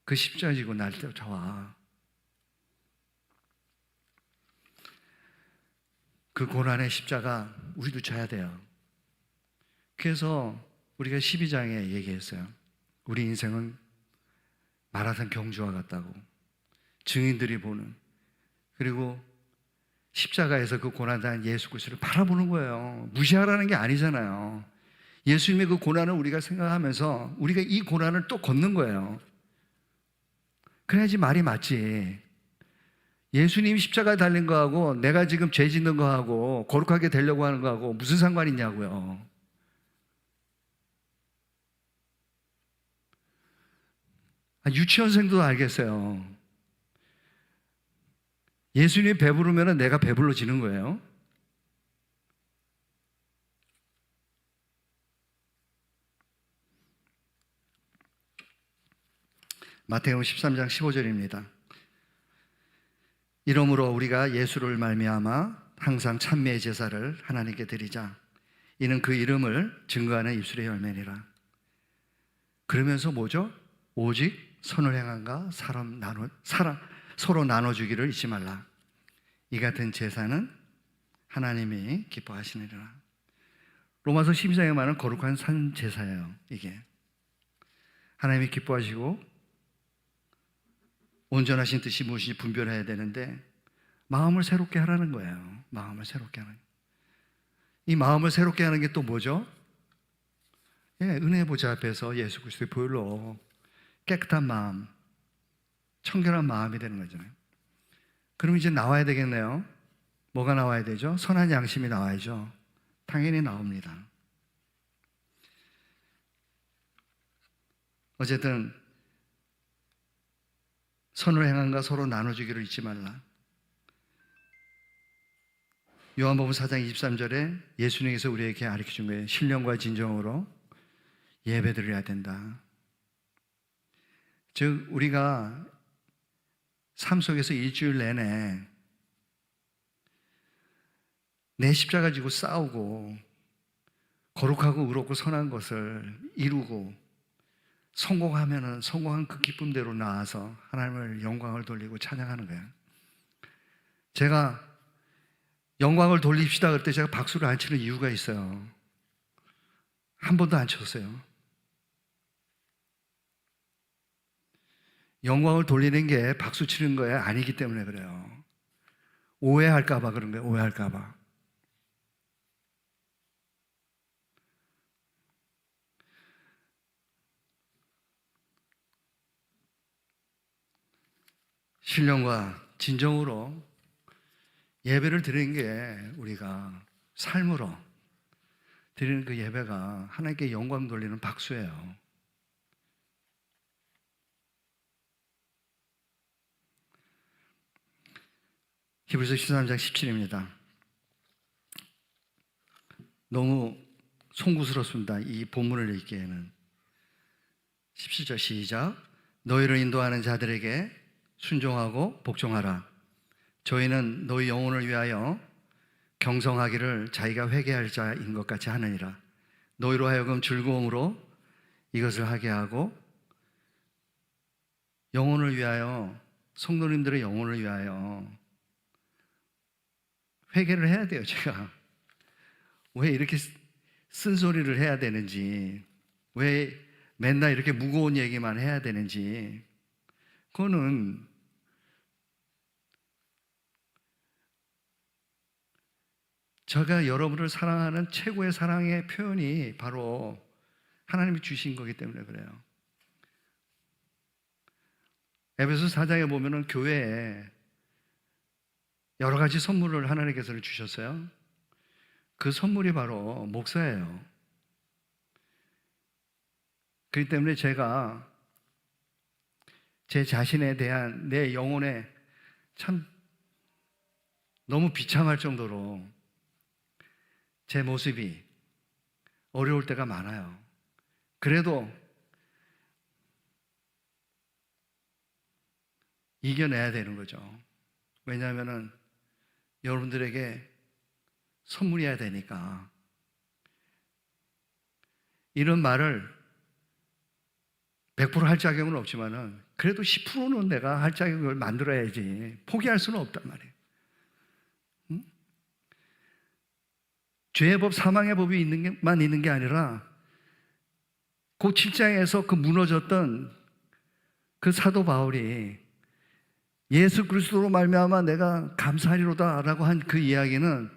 그 십자가 지고 나를 쫓아와. 그 고난의 십자가 우리도 져야 돼요. 그래서 우리가 12장에 얘기했어요. 우리 인생은 마라톤 경주와 같다고. 증인들이 보는, 그리고 십자가에서 그 고난당한 예수 그리스도를 바라보는 거예요. 무시하라는 게 아니잖아요. 예수님의 그 고난을 우리가 생각하면서 우리가 이 고난을 또 걷는 거예요. 그래야지 말이 맞지. 예수님이 십자가에 달린 거하고 내가 지금 죄 짓는 거하고 거룩하게 되려고 하는 거하고 무슨 상관이 있냐고요. 유치원생도 알겠어요. 예수님이 배부르면 내가 배불러지는 거예요. 마태복음 13장 15절입니다. 이러므로 우리가 예수를 말미암아 항상 찬미의 제사를 하나님께 드리자. 이는 그 이름을 증거하는 입술의 열매니라. 그러면서 뭐죠? 오직 선을 행함과 서로 나눠주기를 잊지 말라. 이 같은 제사는 하나님이 기뻐하시느니라. 로마서 12장에 말하는 거룩한 산 제사예요. 이게 하나님이 기뻐하시고 온전하신 뜻이 무엇인지 분별해야 되는데 마음을 새롭게 하라는 거예요. 마음을 새롭게 하는. 이 마음을 새롭게 하는 게 또 뭐죠? 은혜의 보좌 앞에서 예수 그리스도의 보혈로 깨끗한 마음, 청결한 마음이 되는 거잖아요. 그럼 이제 나와야 되겠네요. 뭐가 나와야 되죠? 선한 양심이 나와야죠. 당연히 나옵니다. 어쨌든 선을 행함과 서로 나눠주기를 잊지 말라. 요한복음 4장 23절에 예수님께서 우리에게 가르쳐준 거예요. 신령과 진정으로 예배드려야 된다. 즉 우리가 삶 속에서 일주일 내내 내 십자가 지고 싸우고 거룩하고 의롭고 선한 것을 이루고 성공하면은 성공한 그 기쁨대로 나아서 하나님을 영광을 돌리고 찬양하는 거예요. 제가 영광을 돌립시다 그럴 때 제가 박수를 안 치는 이유가 있어요. 한 번도 안 쳤어요. 영광을 돌리는 게 박수 치는 거에 아니기 때문에 그래요. 오해할까 봐 그런 거예요. 오해할까 봐. 신령과 진정으로 예배를 드리는 게 우리가 삶으로 드리는 그 예배가 하나님께 영광 돌리는 박수예요. 히브리서 13장 17입니다. 너무 송구스럽습니다. 이 본문을 읽기에는. 17절 시작. 너희를 인도하는 자들에게 순종하고 복종하라. 저희는 너희 영혼을 위하여 경성하기를 자기가 회개할 자인 것 같이 하느니라. 너희로 하여금 즐거움으로 이것을 하게 하고, 영혼을 위하여, 성도님들의 영혼을 위하여 회개를 해야 돼요. 제가 왜 이렇게 쓴소리를 해야 되는지, 왜 맨날 이렇게 무거운 얘기만 해야 되는지, 그거는 제가 여러분을 사랑하는 최고의 사랑의 표현이 바로 하나님이 주신 거기 때문에 그래요. 에베소 4장에 보면은 교회에 여러 가지 선물을 하나님께서 주셨어요. 그 선물이 바로 목사예요. 그렇기 때문에 제가 제 자신에 대한 내 영혼에 참 너무 비참할 정도로 제 모습이 어려울 때가 많아요. 그래도 이겨내야 되는 거죠. 왜냐하면은 여러분들에게 선물이어야 되니까. 이런 말을 100% 할 자격은 없지만은 그래도 10%는 내가 할 자격을 만들어야지. 포기할 수는 없단 말이에요. 응? 죄의 법, 사망의 법이 있는 게 아니라 그 7장에서 그 무너졌던 그 사도 바울이 예수 그리스도로 말미암아 내가 감사하리로다라고 한 그 이야기는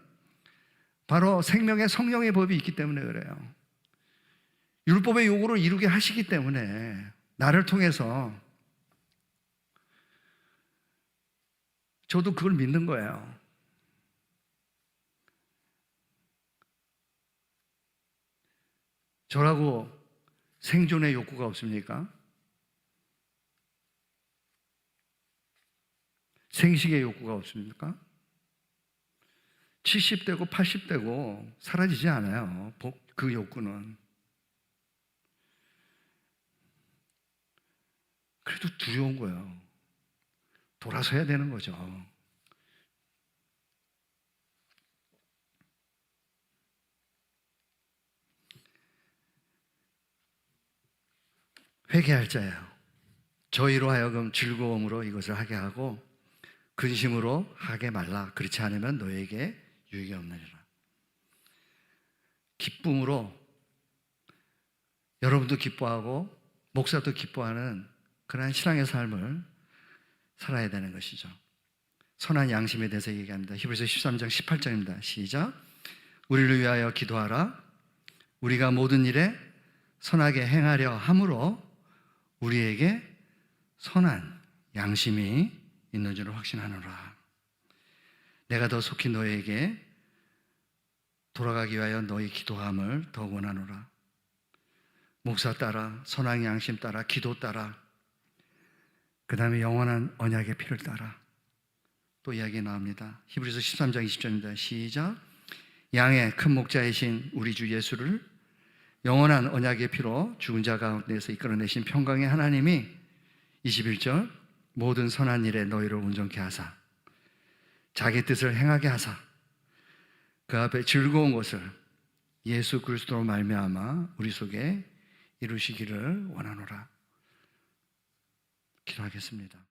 바로 생명의 성령의 법이 있기 때문에 그래요. 율법의 요구를 이루게 하시기 때문에 나를 통해서 저도 그걸 믿는 거예요. 저라고 생존의 욕구가 없습니까? 생식의 욕구가 없습니까? 70대고 80대고 사라지지 않아요. 그 욕구는. 그래도 두려운 거예요. 돌아서야 되는 거죠. 회개할 자예요. 저희로 하여금 즐거움으로 이것을 하게 하고 근심으로 하게 말라. 그렇지 않으면 너에게 유익이 없느니라. 기쁨으로 여러분도 기뻐하고 목사도 기뻐하는 그러한 신앙의 삶을 살아야 되는 것이죠. 선한 양심에 대해서 얘기합니다. 히브리서 13장 18절입니다. 시작. 우리를 위하여 기도하라. 우리가 모든 일에 선하게 행하려 함으로 우리에게 선한 양심이 있는 줄을 확신하노라. 내가 더 속히 너에게 돌아가기 위하여 너희 기도함을 더 원하노라. 목사 따라, 선한 양심 따라, 기도 따라, 그 다음에 영원한 언약의 피를 따라 또 이야기 나옵니다. 히브리서 13장 20절입니다. 시작. 양의 큰 목자이신 우리 주 예수를 영원한 언약의 피로 죽은 자 가운데서 이끌어내신 평강의 하나님이 21절 모든 선한 일에 너희를 온전케 하사 자기 뜻을 행하게 하사 그 앞에 즐거운 것을 예수 그리스도로 말미암아 우리 속에 이루시기를 원하노라. 기도하겠습니다.